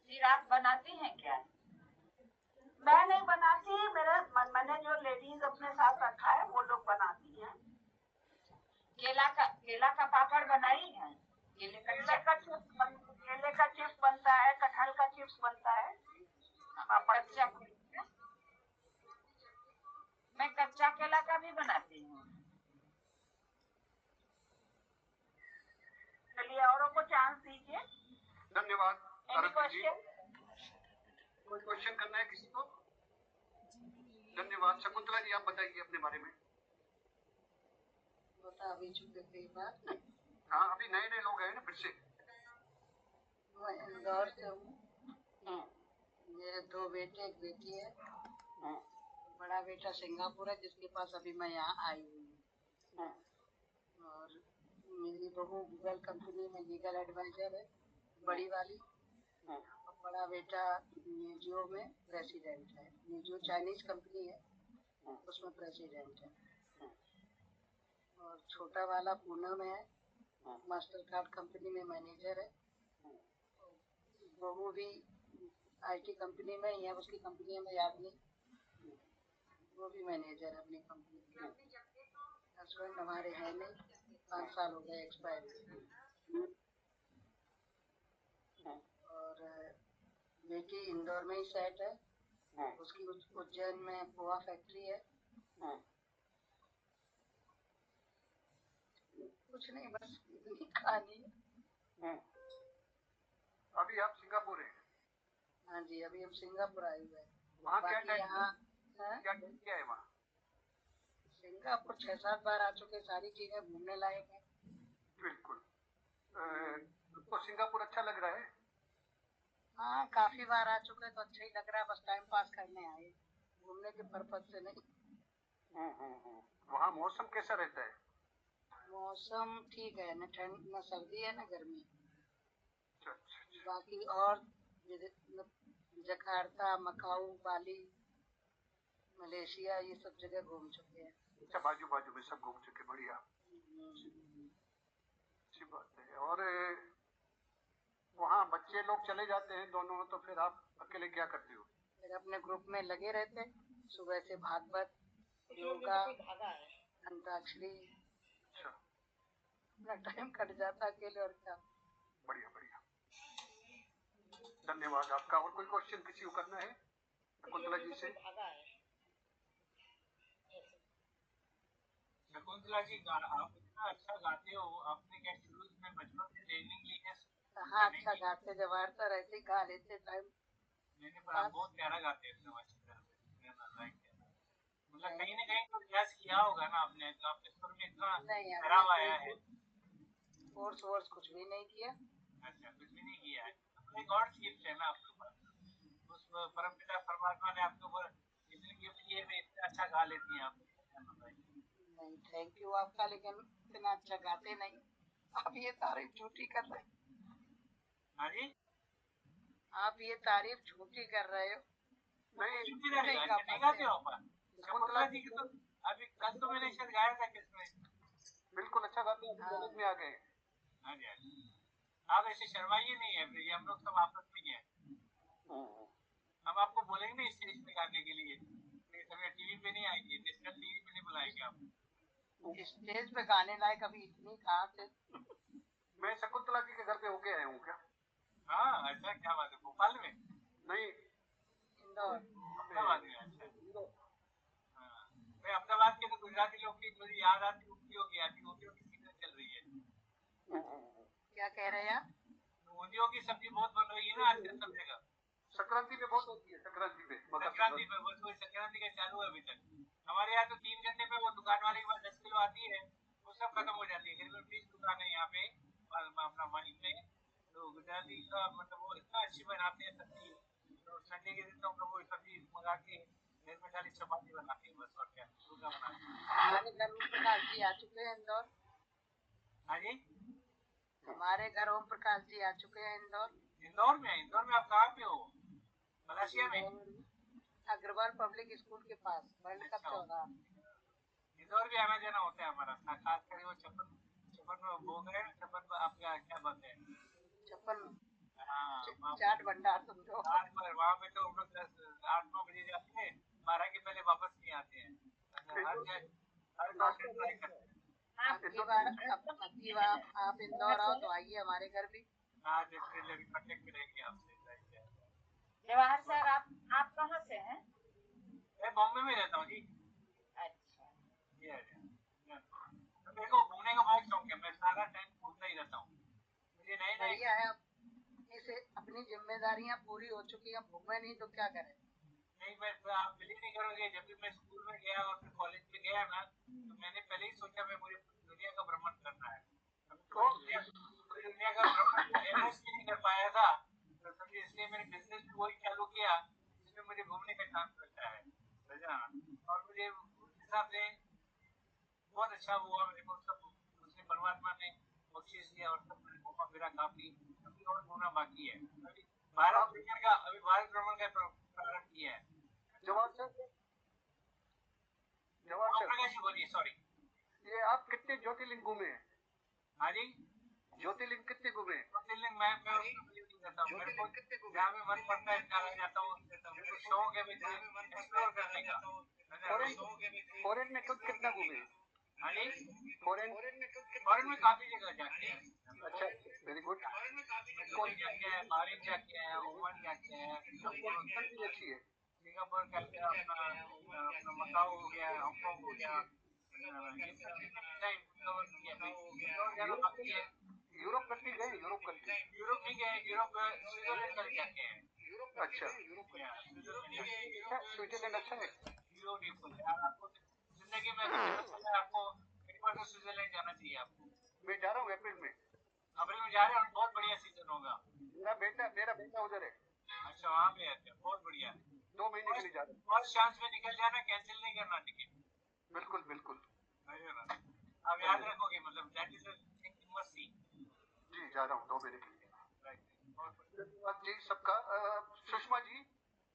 Speaker 8: फिर आप बनाती हैं क्या?
Speaker 6: मैं नहीं बनाती, मैंने जो लेडीज अपने साथ रखा है वो लोग बनाती हैं।
Speaker 8: केला का पापड़ बनाई है?
Speaker 6: केले का चिप्स बनता है, कटहल का चिप्स बनता है।
Speaker 8: मैं कच्चा केला का भी बनाती हूँ।
Speaker 6: चलिए, औरों को चांस दीजिए।
Speaker 3: धन्यवाद आरुति जी।
Speaker 6: क्वेश्चन?
Speaker 3: कोई क्वेश्चन करना है किसी को? धन्यवाद। शकुंतला जी, आप बताइए अपने बारे में।
Speaker 9: बता अभी चुके कई बार।
Speaker 3: हाँ, अभी नए नए लोग आए ना फिर से।
Speaker 9: मैं इंदौर से हूँ। मेरे 2 बेटे एक बेटी है। बड़ा बेटा सिंगापुर है, जिसके पास अभी मैं यहाँ आई हुई हूँ। और मेरी बहू गूगल कंपनी में लीगल एडवाइजर है, बड़ी वाली। और बड़ा बेटा न्यूजियो में प्रेसिडेंट है। न्यूजियो चाइनीज कंपनी है, उसमें प्रेसिडेंट है। और छोटा वाला पुणे में है, मास्टर कार्ड कंपनी में मैनेजर है। बहू भी आईटी कंपनी में ही है, उसकी कंपनी में याद नहीं, वो भी मैनेजर है अपनी कंपनी की। हस्बैंड हमारे हैं नहीं, 5 साल हो गए एक्सपायर। और बेटी इंदौर में ही सेट है, उसकी उज्जैन में पोहा फैक्ट्री है। कुछ नहीं, बस इतनी कहानी है।
Speaker 3: अभी आप सिंगापुर हैं?
Speaker 9: हाँ जी, अभी हम सिंगापुर आए हुए हैं।
Speaker 3: वहाँ क्या
Speaker 9: यहाँ
Speaker 3: क्या है वहाँ?
Speaker 9: सिंगापुर 6-7 बार आ चुके, सारी चीजें घूमने लायक है।
Speaker 3: बिल्कुल। आपको सिंगापुर अच्छा लग रहा है?
Speaker 9: हाँ, काफी बार आ चुके तो अच्छा ही लग रहा है, बस टाइम पास करने आए, घूमने के पर्पज से नहीं।
Speaker 3: वहाँ मौसम कैसा रहता है?
Speaker 9: मौसम ठीक है, न ठंड न सर्दी है न गर्मी।
Speaker 3: अच्छा, अच्छा।
Speaker 9: बाकी और जकार्ता, मकाऊ, बाली, मलेशिया, ये सब जगह घूम चुके हैं।
Speaker 3: अच्छा, बाजू बाजू में सब घूम चुके, बढ़िया, अच्छी बात है। और वहाँ बच्चे लोग चले जाते हैं दोनों, तो फिर आप अकेले क्या करते हो?
Speaker 9: फिर अपने ग्रुप में लगे रहते हैं, सुबह से भागवत, योगा, अंताक्षरी, अपना टाइम कट जाता अकेले, और क्या।
Speaker 3: बढ़िया बढ़िया, धन्यवाद आपका। और कोई क्वेश्चन किसी को करना है शकुंतला जी से?
Speaker 1: शकुंतला जी, आप इतना अच्छा गाते हो, आपने क्या शुरू में बचपन से ट्रेनिंग ली है?
Speaker 9: हाँ, अच्छा गाते, जब वार्ता रहती गा लेते टाइम।
Speaker 1: मैंने पर आप बहुत प्यारा गाते हैं, एकदम अच्छी तरह से। मतलब कहीं ना कहीं तो प्रयास किया होगा ना आपने, तो आपके स्वर में इतना ठहराव आया है।
Speaker 9: कोर्स वोर्स कुछ भी नहीं किया।
Speaker 1: अच्छा, कुछ भी नहीं किया है, अपने गॉड गिफ्ट है ना आपके ऊपर, उस परमपिता परमात्मा ने आपके ऊपर इतनी गिफ्ट किए, इतना अच्छा गा लेती हैं आप।
Speaker 9: नहीं, थैंक यू आपका, लेकिन इतना अच्छा गाते नहीं, आप ये तारीफ झूठी कर रहे हैं।
Speaker 1: हाँ जी,
Speaker 9: आप ये तारीफ झूठी कर रहे हो।
Speaker 1: नहीं, झूठी नहीं गाते हो आप। शकुंतला जी की तो अभी कल तो मैंने शायद गाया था किसमें,
Speaker 3: बिल्कुल अच्छा गाते हैं, कॉलेज में आ गए।
Speaker 1: हाँ जी, हाँ जी, आप ऐसे शर्माइए नहीं है, ये हम लोग सब आपस में ही हैं। हम आपको बोलेंगे ना स्टेज पे गाने के लिए, टीवी पे नहीं आएंगे, नेशनल टीवी पे नहीं बुलाएंगे आपको।
Speaker 9: स्टेज पे गाने लायक अभी इतनी कहाँ से।
Speaker 3: मैं शकुंतला जी के घर पे होके आया हूँ क्या?
Speaker 1: हाँ, अच्छा, क्या बात है, भोपाल में?
Speaker 3: नहीं,
Speaker 9: इंदौर,
Speaker 1: अहमदाबाद में। अच्छा, हाँ, मैं अहमदाबाद के तो गुजराती लोग की मुझे याद आती, ऊँधियों की आती, ऊँधियों की सीजन चल रही है।
Speaker 9: क्या कह रहे हैं आप?
Speaker 1: ऊँधियों की सब्जी बहुत बन रही है ना आजकल सब जगह,
Speaker 3: संक्रांति पे बहुत होती है, संक्रांति पे,
Speaker 1: संक्रांति पे बस वही संक्रांति का चालू है अभी तक। हमारे यहाँ तो 3 घंटे में वो दुकान वाले के पास 10 किलो आती है, वो सब खत्म हो जाती है। करीबन 20 दुकान है यहाँ पे अपना माइक में, तो गुजराती का मतलब वो इतना अच्छी बनाते हैं सब्जी, तो संडे के दिन तो हम लोग वो सब्जी मंगा के घर में खाली चपाती बनाते हैं बस, और क्या दूसरा बनाते हैं।
Speaker 9: हमारे घर ओम प्रकाश जी आ चुके हैं इंदौर।
Speaker 1: हाँ जी,
Speaker 9: हमारे घर ओम प्रकाश जी आ चुके हैं इंदौर।
Speaker 1: इंदौर में? इंदौर में आप कहाँ पे हो? मलेशिया में?
Speaker 9: अग्रवाल पब्लिक स्कूल के पास, वर्ल्ड कप चौराहा।
Speaker 1: इंदौर भी आना जाना होता है हमारा, खास कर वो छप्पन में वो गए, छप्पन में आपका क्या बात है,
Speaker 9: छप्पन
Speaker 1: हाँ,
Speaker 9: चाट भंडार समझो।
Speaker 1: वहाँ पे तो हम लोग 8-9 बजे जाते हैं, 12 के पहले वापस नहीं आते हैं।
Speaker 9: आपकी बार आप इंदौर आओ तो आइए हमारे घर भी।
Speaker 1: हाँ, जब कॉन्टेक्ट करेंगे आपसे।
Speaker 8: जवाहर सर, आप कहाँ से हैं?
Speaker 1: मैं बॉम्बे में रहता हूँ जी।
Speaker 8: अच्छा,
Speaker 1: मेरे को घूमने का बहुत शौक है, मैं सारा टाइम घूमता ही रहता हूँ। मुझे नए
Speaker 9: बढ़िया है, इसे अपनी जिम्मेदारियां पूरी हो चुकी हैं, घूमे नहीं तो क्या करें।
Speaker 1: नहीं, मैं आप बिलीव नहीं करोगे, जब भी मैं स्कूल में गया और फिर कॉलेज में गया ना, तो मैंने पहले ही सोचा मैं मुझे दुनिया का भ्रमण करना है। दुनिया का भ्रमण एवरेस्ट नहीं कर पाया था, तो समझिए इसलिए मैंने बिजनेस भी वही चालू किया जिसमें मुझे घूमने का चांस मिलता है, और मुझे उस हिसाब से बहुत अच्छा हुआ। मेरे को सब उसने परमात्मा ने बख्शीश दिया और सब मैंने घूमा फिरा काफी, अभी और घूमना बाकी है। अभी भारत भ्रमण का प्रारंभ किया है। बोलिए, सॉरी।
Speaker 3: ये आप कितने ज्योतिर्लिंग घूमे हैं?
Speaker 1: हाँ जी,
Speaker 3: ज्योतिर्लिंग कितने घूमे?
Speaker 1: ज्योतिर्लिंग मैं करता हूँ, मेरे को जहाँ में मन पड़ता है जहाँ जाता हूँ, मेरे को शौक है एक्सप्लोर करने का।
Speaker 3: फॉरेन में कितना घूमे?
Speaker 1: हाँ जी,
Speaker 3: फॉरेन
Speaker 1: में काफी जगह जाके हैं।
Speaker 3: अच्छा, वेरी गुड।
Speaker 1: कौन जाके है, बहरीन जाके है, ओमान जाके है,
Speaker 3: कंट्री अच्छी है।
Speaker 1: सिंगापुर जाके अपना मकाऊ हो गया, हांगकांग हो गया,
Speaker 3: यूरोप कंट्री गए? Europe country?
Speaker 1: यूरोप नहीं गए, यूरोप स्विट्जरलैंड चले जाके हैं।
Speaker 3: अच्छा, स्विट्जरलैंड अच्छा है।
Speaker 1: ब्यूटीफुल है, आपको जिंदगी में अगर पता चला आपको एक बार तो स्विट्जरलैंड जाना चाहिए आपको।
Speaker 3: मैं जा रहा हूँ अप्रैल में।
Speaker 1: अप्रैल में जा रहे हैं और बहुत बढ़िया सीजन होगा।
Speaker 3: मेरा बेटा उधर है।
Speaker 1: अच्छा, वहाँ पे है क्या? बहुत बढ़िया।
Speaker 3: 2 महीने के लिए जा रहा हूँ।
Speaker 1: फर्स्ट चांस में निकल जाना, कैंसिल नहीं करना टिकट।
Speaker 3: बिल्कुल बिल्कुल।
Speaker 1: आप याद रखोगे, मतलब that is you must see.
Speaker 3: जी जा रहा हूँ 2 महीने के लिए। धन्यवाद जी सबका। सुषमा जी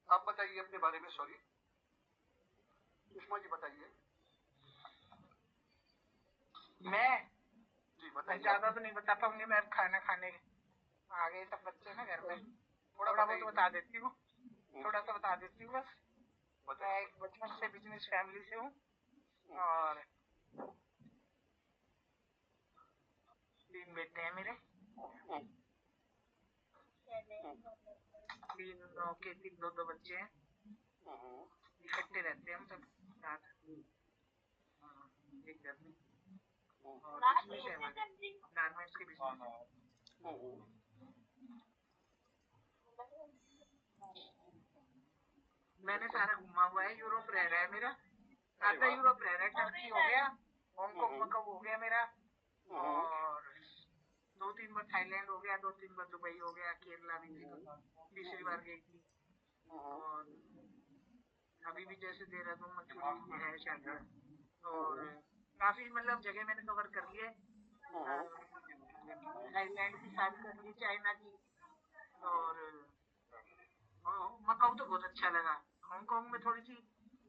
Speaker 3: आप बताइए अपने बारे में। सॉरी सुषमा जी बताइए।
Speaker 6: मैं
Speaker 3: जी बताइए।
Speaker 6: ज्यादा तो नहीं बता पाऊंगी, मैं अब खाना खाने आ गए सब बच्चे ना घर में। थोड़ा बहुत बता देती हूँ, थोड़ा सा बता देती हूँ बस। मैं एक बचपन से बिजनेस फैमिली से हूँ और 3 बेटे हैं मेरे। 3 के 2 बच्चे हैं। इकट्ठे रहते हैं हम सब साथ एक घर में। और बिजनेस है हमारे, गारमेंट्स के बिजनेस है। मैंने सारा घूमा हुआ है, यूरोप रह रहा है मेरा, आधा यूरोप रह रहा है। टर्की हो गया, हांगकांग मकाऊ हो गया मेरा, और 2-3 बार थाईलैंड हो गया, 2-3 बार दुबई हो गया, केरला भी तीसरी बार गई थी। और अभी भी जैसे देहरादून मसूरी है शायद, और काफी मतलब जगह मैंने कवर कर लिए। थाईलैंड की सारी कर ली, चाइना की, और मकाऊ तो बहुत अच्छा लगा। हांगकांग में थोड़ी सी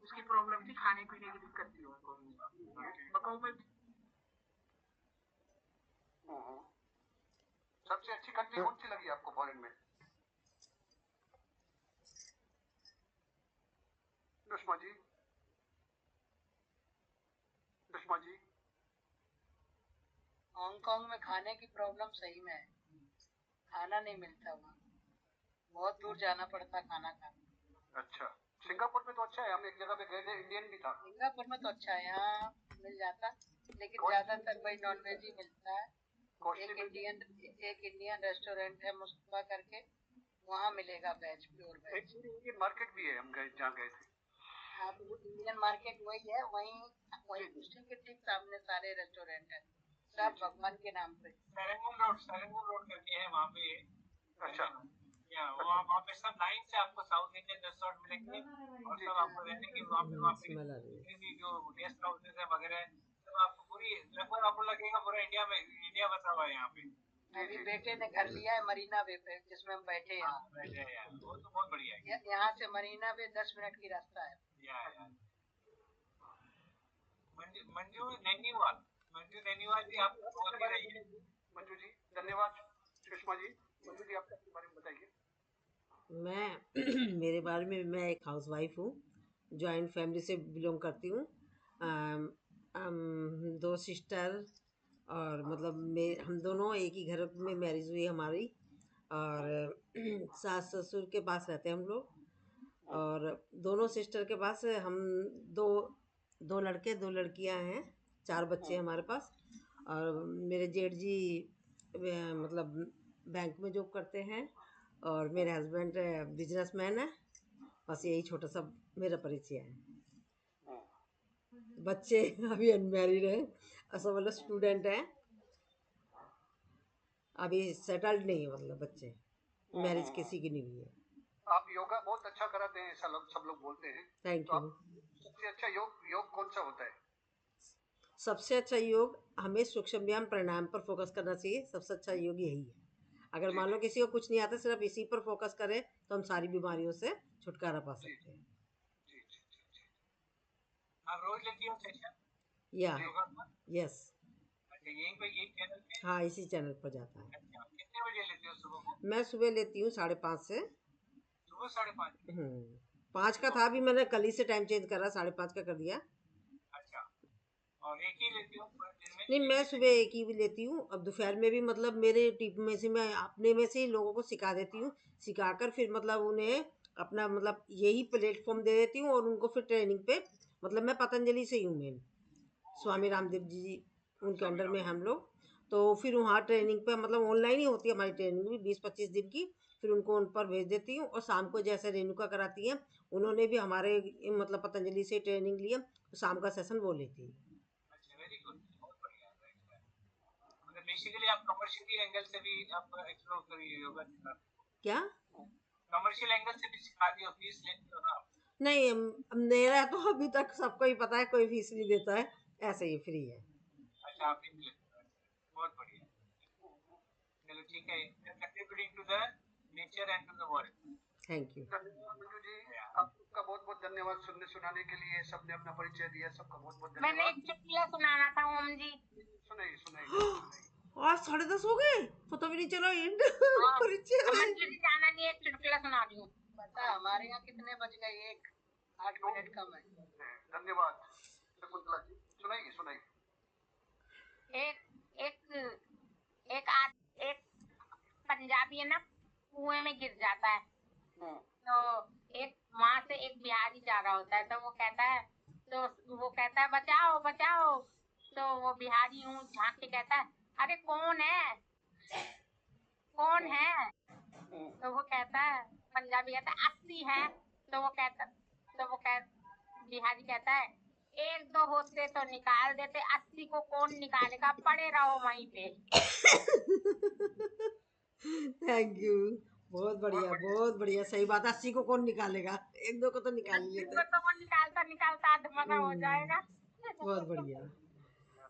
Speaker 6: उसकी प्रॉब्लम थी, खाने पीने की दिक्कत थी हांगकांग में। मकाऊ में
Speaker 3: सबसे अच्छी कंट्री कौन सी लगी आपको फॉरेन में? सुषमा जी। सुषमा जी।
Speaker 9: हांगकांग में खाने की प्रॉब्लम सही में है, खाना नहीं मिलता वहाँ, बहुत दूर जाना पड़ता खाना खाने।
Speaker 3: अच्छा, सिंगापुर में तो अच्छा है, हम एक जगह पे गए थे, इंडियन भी था।
Speaker 9: सिंगापुर में तो अच्छा है, यहाँ मिल जाता, लेकिन ज्यादातर भाई नॉनवेज ही मिलता है। एक इंडियन रेस्टोरेंट है मुस्तफा करके, वहाँ मिलेगा veg, pure veg.
Speaker 3: Indian market भी है, हम गए जहाँ गए थे।
Speaker 9: हाँ तो इंडियन मार्केट वही है, वही हॉस्टल के ठीक सामने सारे रेस्टोरेंट है, सब भगवान के नाम पे।
Speaker 1: सेरेंगन रोड करके है वहाँ पे।
Speaker 3: अच्छा,
Speaker 1: या वहाँ पे सब लाइन से आपको साउथ इंडियन रेस्टोरेंट मिलेंगे, और सब आपको रहने की वहाँ पे जो गेस्ट हाउसेस है वगैरह, सब आपको पूरी लगभग आपको लगेगा पूरा इंडिया बसा हुआ है यहाँ पे।
Speaker 9: अभी बेटे ने घर लिया है मरीना वे पे, जिसमें हम बैठे हैं।
Speaker 1: वो तो बहुत बढ़िया है।
Speaker 9: यहाँ से मरीना वे 10 मिनट की रास्ता है।
Speaker 1: मंजू नैनीवाल जी आप बोल ही रही है।
Speaker 3: मंजू जी धन्यवाद। सुषमा जी, मंजू जी आपके बारे में बताइए।
Speaker 4: मैं मेरे बारे में, मैं एक हाउसवाइफ हूँ, जॉइंट फैमिली से बिलोंग करती हूँ। 2 सिस्टर, और मतलब हम दोनों एक ही घर में मैरिज हुई हमारी, और सास ससुर के पास रहते हैं हम लोग। और दोनों सिस्टर के पास हम दो लड़के 2 लड़कियां हैं, 4 बच्चे हैं हमारे पास। और मेरे जेठ जी मतलब बैंक में जॉब करते हैं, और मेरे हस्बैंड बिजनेसमैन है। बस यही छोटा सा मेरा परिचय है। बच्चे अभी अनमैरिड है, ऐसा मतलब स्टूडेंट है, अभी सेटल्ड नहीं है, मतलब बच्चे मैरिज किसी की नहीं हुई है।
Speaker 3: आप योगा बहुत अच्छा कराते हैं, सब लोग बोलते हैं।
Speaker 4: Thank you.
Speaker 3: सबसे अच्छा योग कौन सा होता है?
Speaker 4: सबसे अच्छा योग हमें सूक्ष्म व्यायाम प्राणायाम पर फोकस करना चाहिए। सबसे अच्छा योग यही है। अगर मान लो किसी को कुछ नहीं आता, सिर्फ इसी पर फोकस करे तो हम सारी बीमारियों से छुटकारा पा सकते हैं।
Speaker 1: आप रोज लेती हो सेशन?
Speaker 4: या यस,
Speaker 1: यहीं पे यही चैनल पे?
Speaker 4: हाँ इसी चैनल पर जाता है।
Speaker 1: कितने बजे लेते हो सुबह को?
Speaker 4: मैं सुबह लेती हूँ 5:30 से।
Speaker 1: सुबह 5:30?
Speaker 4: 5 का था, अभी मैंने कल ही से टाइम चेंज करा, 5:30 का कर दिया।
Speaker 1: अच्छा, और एक ही लेती हो दिन में?
Speaker 4: नहीं, मैं सुबह एक ही भी लेती हूँ। अब दोपहर में भी मतलब मेरे टिप में से मैं अपने में से ही लोगों को सिखा देती हूँ, सिखाकर फिर मतलब उन्हें अपना मतलब यही प्लेटफॉर्म दे देती हूँ, और उनको फिर ट्रेनिंग पे, मतलब मैं पतंजलि से ही हूँ मेन, स्वामी रामदेव जी उनके अंडर में हम लोग। तो फिर वहाँ ट्रेनिंग पे मतलब ऑनलाइन ही होती है हमारी ट्रेनिंग भी, 20-25 दिन की। फिर उनको उन पर भेज देती हूँ। और शाम को जैसे रेणुका कराती हैं, उन्होंने भी हमारे मतलब पतंजलि से ट्रेनिंग लिया, तो शाम का सेशन वो लेती है।
Speaker 1: अच्छा, वेरी गुड, बहुत बढ़िया। मतलब बेसिकली आप कमर्शियली एंगल से भी आप एक्सप्लोर करिए योगा सिखाते
Speaker 4: क्या?
Speaker 1: कमर्शियल एंगल से भी सिखाती हो, फीस लेती हो ना आप?
Speaker 4: नहीं, मेरा तो अभी तक सबको ही पता है, कोई फीस नहीं देता है, ऐसे ही फ्री है।
Speaker 1: अच्छा, आप फीस लेते हो, बहुत बढ़िया। चलो ठीक है, contributing to the nature and to the world.
Speaker 4: Thank you.
Speaker 3: धन्यवाद मंजू जी, आपका बहुत बहुत धन्यवाद सुनने सुनाने के लिए। सबने अपना परिचय दिया, सबका बहुत बहुत
Speaker 5: मैंने
Speaker 3: धन्यवाद।
Speaker 5: एक चुटकुला सुनाना था ओम जी।
Speaker 3: सुनाइए सुनाइए।
Speaker 4: आज 10:30 हो गए, पता भी नहीं चला।
Speaker 5: हाँ,
Speaker 4: परिचय
Speaker 5: अब मंजू जी जाना नहीं, एक चुटकुला सुना रही हूँ।
Speaker 9: पता हमारे यहाँ कितने बज गए? 8 मिनट कम है।
Speaker 3: धन्यवाद शकुंतला जी, सुनाइए सुनाइए।
Speaker 5: एक पंजाबी है ना, कुएं में गिर जाता है। तो एक वहां से एक बिहारी जा रहा होता है, तो वो कहता है बचाओ बचाओ। तो वो बिहारी यूं झांक के कहता है, अरे कौन है, कौन है? तो वो कहता है, पंजाबी कहता है 80 है। बिहारी कहता है, एक दो होते तो निकाल देते, 80 को कौन निकालेगा, पड़े रहो वहीं पे।
Speaker 4: थैंक यू, बहुत बढ़िया, बहुत बढ़िया। सही बात है, 80 को कौन निकालेगा, एक दो को तो निकाल ही
Speaker 5: 80
Speaker 4: लेते।
Speaker 5: को तो वो निकालता आधमरा हो जाएगा।
Speaker 4: बहुत बढ़िया।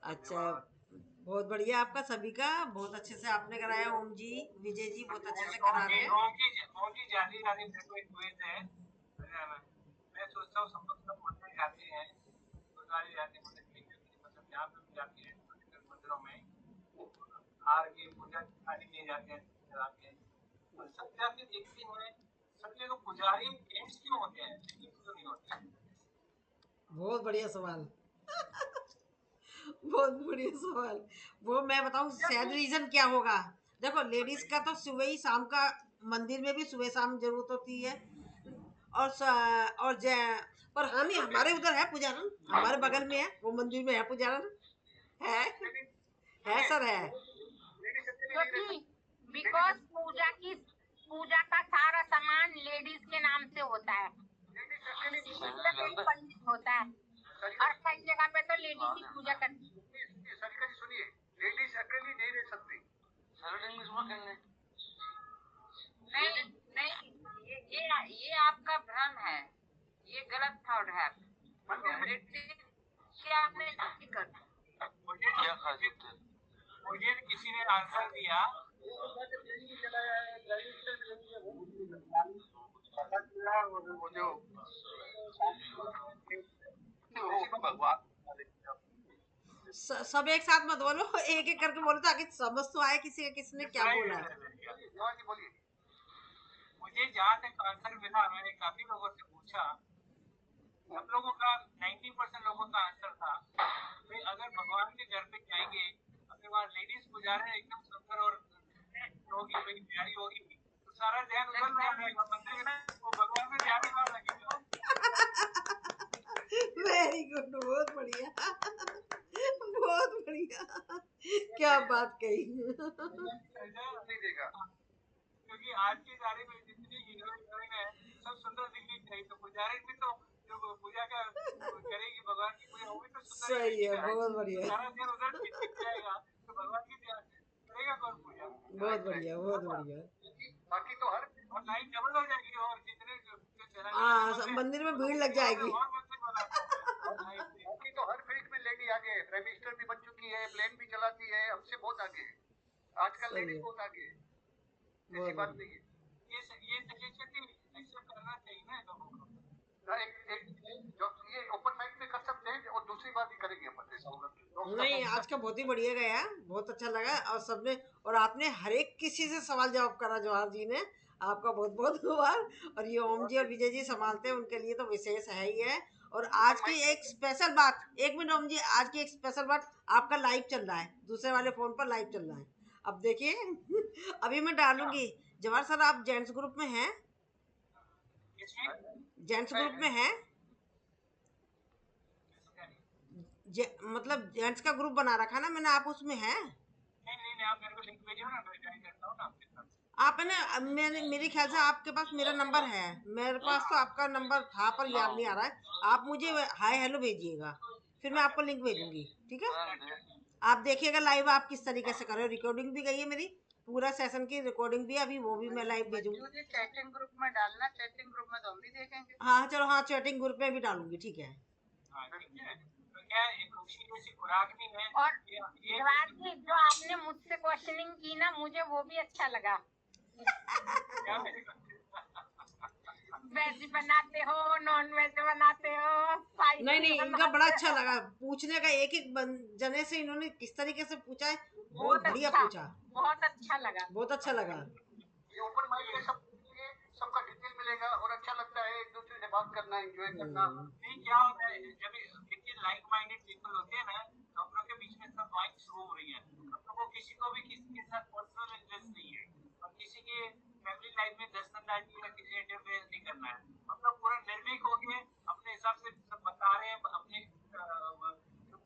Speaker 4: अच्छा, बहुत बढ़िया आपका सभी का, बहुत अच्छे से आपने कराया। ओम जी, विजय जी बहुत अच्छे से करा रहे हैं।
Speaker 1: ओम जी जाती जाती मेरे को एक क्विज है। मैं सोचता हूँ सब लोग सब मंदिर जाते हैं, गुरुद्वारे जाते हैं, मंदिर मतलब जहाँ पे भी जाते हैं मंदिरों में हार के पूजा आदि किए जाते हैं, चलाते हैं। और सब जाके देखते हैं, सब जगह पुजारी जेंट्स क्यों होते हैं, लेडीज क्यों नहीं होते हैं?
Speaker 4: बहुत बढ़िया सवाल। बहुत बढ़िया सवाल। वो मैं बताऊं शायद रीजन क्या होगा। देखो, लेडीज का तो सुबह ही शाम का मंदिर में भी सुबह शाम जरूरत होती है। और पर हम हमारे उधर है पुजारन, हमारे बगल में है, वो मंदिर में है पुजारन, है सर, है।
Speaker 5: क्योंकि बिकॉज पूजा का सारा सामान लेडीज के नाम से होता है, पंडित होता है, और कई जगह पे तो लेडीज ही पूजा करती है।
Speaker 3: सरिता जी सुनिए, लेडीज अकेली नहीं रह सकती।
Speaker 8: नहीं, ये आपका भ्रम है, ये गलत थॉट है। क्या आपने कर
Speaker 1: मुझे किसी ने आंसर दिया,
Speaker 3: वो जो भगवान
Speaker 4: सब एक साथ मत बोलो, एक एक करके बोलो ताकि समझ तो आए किसी का किसने क्या बोला है।
Speaker 3: बोलिए।
Speaker 1: मुझे जहाँ तक आंसर मिला, मैंने काफी लोगों से पूछा, सब लोगों का 90% लोगों का आंसर था भाई अगर भगवान के घर पे जाएंगे, अपने वहाँ लेडीज पुजारी एकदम सुंदर और होगी, भाई प्यारी होगी, तो सारा ध्यान उधर लगा रहेगा मंदिर में, वो भगवान में ध्यान ही कहाँ लगेगा।
Speaker 4: वेरी गुड, बहुत बढ़िया, बहुत बढ़िया, क्या बात कही।
Speaker 3: नहीं देगा,
Speaker 1: क्योंकि आज की तारीख में जितनी हीरोइन है सब सुंदर दिखनी चाहिए, तो पुजारी भी तो जो पूजा का करेगी, भगवान की पूजा, वो भी तो सुंदर ही
Speaker 4: सही है,
Speaker 1: दिखेगा।
Speaker 4: बहुत बढ़िया,
Speaker 1: सारा ध्यान उधर खिंच जाएगा तो भगवान की ध्यान करेगा कौन पूजा?
Speaker 4: बहुत बढ़िया, बहुत बढ़िया।
Speaker 3: बाकी तो हर
Speaker 1: और लाइन डबल हो जाएगी, और जितने जो चलाने वाले
Speaker 4: हाँ, मंदिर में भीड़ लग जाएगी।
Speaker 1: और मंदिर बनाते हैं।
Speaker 3: बाकी तो हर फील्ड में लेडी आगे है, प्राइम मिनिस्टर भी बन चुकी है, प्लेन भी चलाती है, हमसे बहुत आगे है। आजकल
Speaker 4: सही
Speaker 3: लेडीज
Speaker 4: है,
Speaker 3: बहुत आगे है, ऐसी
Speaker 4: बहुत
Speaker 3: बात
Speaker 4: बढ़िया।
Speaker 3: नहीं है।
Speaker 1: ये सजेशन एक्सेप्ट करना चाहिए ना लोगों को।
Speaker 3: एक जो ये ओपन माइक में कर सकते हैं, और दूसरी बात भी करेंगे अपन, ऐसा होगा
Speaker 4: नहीं, आज का बहुत ही बढ़िया गया, बहुत अच्छा लगा। और सबने, और आपने हर एक किसी से सवाल जवाब करा, जवाहर जी ने, आपका बहुत बहुत धन्यवाद। और ये ओम जी और विजय जी संभालते हैं, उनके लिए तो विशेष है ही है। और आज की एक स्पेशल बात, एक मिनट ओम जी, आज की एक स्पेशल बात, आपका लाइव चल रहा है, दूसरे वाले फोन पर लाइव चल रहा है, अब देखिए। अभी मैं डालूंगी। जवाहर सर, आप जेंट्स ग्रुप में हैं? जेंट्स ग्रुप में हैं? मतलब जेंट्स का ग्रुप बना रखा ना मैंने, आप उसमें हैं?
Speaker 1: नहीं, आप मेरे को लिंक भेजो ना, मैं ज्वाइन करता हूँ ना आपके साथ।
Speaker 4: आप है ना, मैंने मेरे ख्याल से आपके पास मेरा नंबर है, मेरे पास तो आपका नंबर था पर याद नहीं आ रहा है। आप मुझे हाय हेलो भेजिएगा, फिर मैं आपको लिंक भेजूंगी, ठीक है? आप देखिएगा लाइव आप किस तरीके से कर रहे हो। रिकॉर्डिंग भी गई है मेरी, पूरा सेशन की रिकॉर्डिंग भी है, अभी वो भी मैं लाइव भेजूंगी।
Speaker 9: मुझे चैटिंग ग्रुप में डालना, चैटिंग ग्रुप में तो हम भी देखेंगे।
Speaker 4: हाँ चलो, हाँ चैटिंग ग्रुप में भी डालूंगी, ठीक है।
Speaker 1: हाँ, ठीक है। तो क्या एक खुशी ऐसी खुराक नहीं है।
Speaker 5: और
Speaker 1: ये
Speaker 5: युवराज जी, जो आपने मुझसे क्वेश्चनिंग की ना, मुझे वो भी अच्छा लगा।
Speaker 1: क्या है?
Speaker 5: वेज बनाते हो, नॉन वेज बनाते हो,
Speaker 4: नहीं नहीं, इनका बड़ा अच्छा
Speaker 5: बनाते हो।
Speaker 4: लगा पूछने का, एक एक जने से इन्होंने किस तरीके से पूछा है, बहुत
Speaker 5: बहुत
Speaker 4: बढ़िया
Speaker 5: अच्छा,
Speaker 4: पूछा,
Speaker 5: बहुत अच्छा लगा।
Speaker 4: बहुत अच्छा लगा।
Speaker 3: ये ओपन माइंड है, सबका डिटेल मिलेगा और अच्छा लगता है एक दूसरे से बात करना, एंजॉय करना।
Speaker 1: नहीं, क्या होता है जब इतने लाइक माइंडेड पीपल होते हैं ना, तो हम लोग के बीच में सब माइंड्स घूम रही हैं। हम लोग को किसी को भी किसी के साथ पर्सनल इंटरेस्ट नहीं है, और किसी के फैमिली लाइफ में दस्तरअंदाजी या किसी इंटरफेयर नहीं करना है। हम लोग पूरा निर्भीक हो गए, अपने हिसाब से सब बता रहे हैं, अपने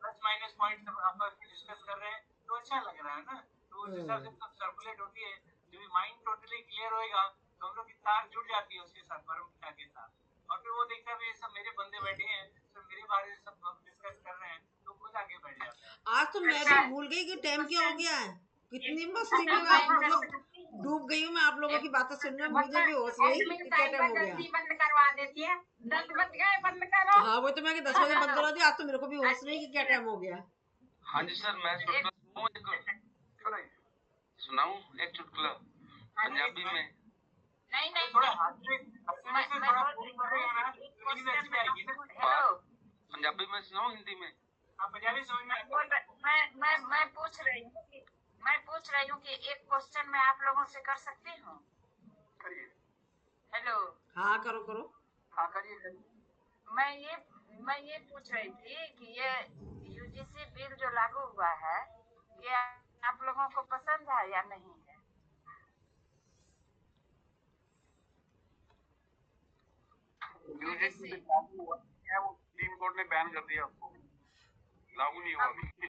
Speaker 1: प्लस माइनस पॉइंट सब आपस में डिस्कस कर रहे हैं, तो अच्छा लग रहा है ना। तो उस हिसाब से सब सर्कुलेट होती है। जब माइंड टोटली क्लियर होएगा तो हम लोग की तार जुड़ जाती है उसके साथ, परम पिता के साथ, और फिर वो देखता है सब मेरे बंदे बैठे हैं, सब मेरे बारे में सब डिस्कस कर रहे हैं, तो खुद आगे बढ़ जाता है।
Speaker 4: आज तो मैं भी भूल गई कि टाइम क्या हो गया है। कितनी मस्ती में आप मतलब डूब गई हूँ मैं आप लोगों की बातें सुनने में, मुझे भी होश नहीं कि क्या टाइम हो गया।
Speaker 5: बंद करवा देती है, 10 बज गए, बंद करो।
Speaker 4: हाँ वो तो मैं 10 बजे बंद करा दी, आज तो मेरे को भी होश नहीं कि क्या टाइम हो गया।
Speaker 7: हाँ जी सर, मैं सुनाऊं एक चुटकुला पंजाबी में।
Speaker 8: नहीं नहीं
Speaker 1: थोड़ा हंसने से थोड़ा हिंदी में अच्छी आएगी ना।
Speaker 8: हेलो,
Speaker 7: पंजाबी में सुनाऊं हिंदी में?
Speaker 1: आप पंजाबी समझ में आता है?
Speaker 8: मैं पूछ रही हूँ कि एक क्वेश्चन मैं आप लोगों से कर सकती हूँ?
Speaker 3: करिए।
Speaker 8: हेलो,
Speaker 4: हाँ करो करो।
Speaker 3: हाँ करिए।
Speaker 8: मैं ये पूछ रही थी कि ये यूजीसी बिल जो लागू हुआ है, ये आप लोगों को पसंद है या नहीं है?
Speaker 7: यूजीसी लागू हुआ है, वो सुप्रीम कोर्ट ने बैन कर दिया उसको, लागू नहीं हुआ अभी।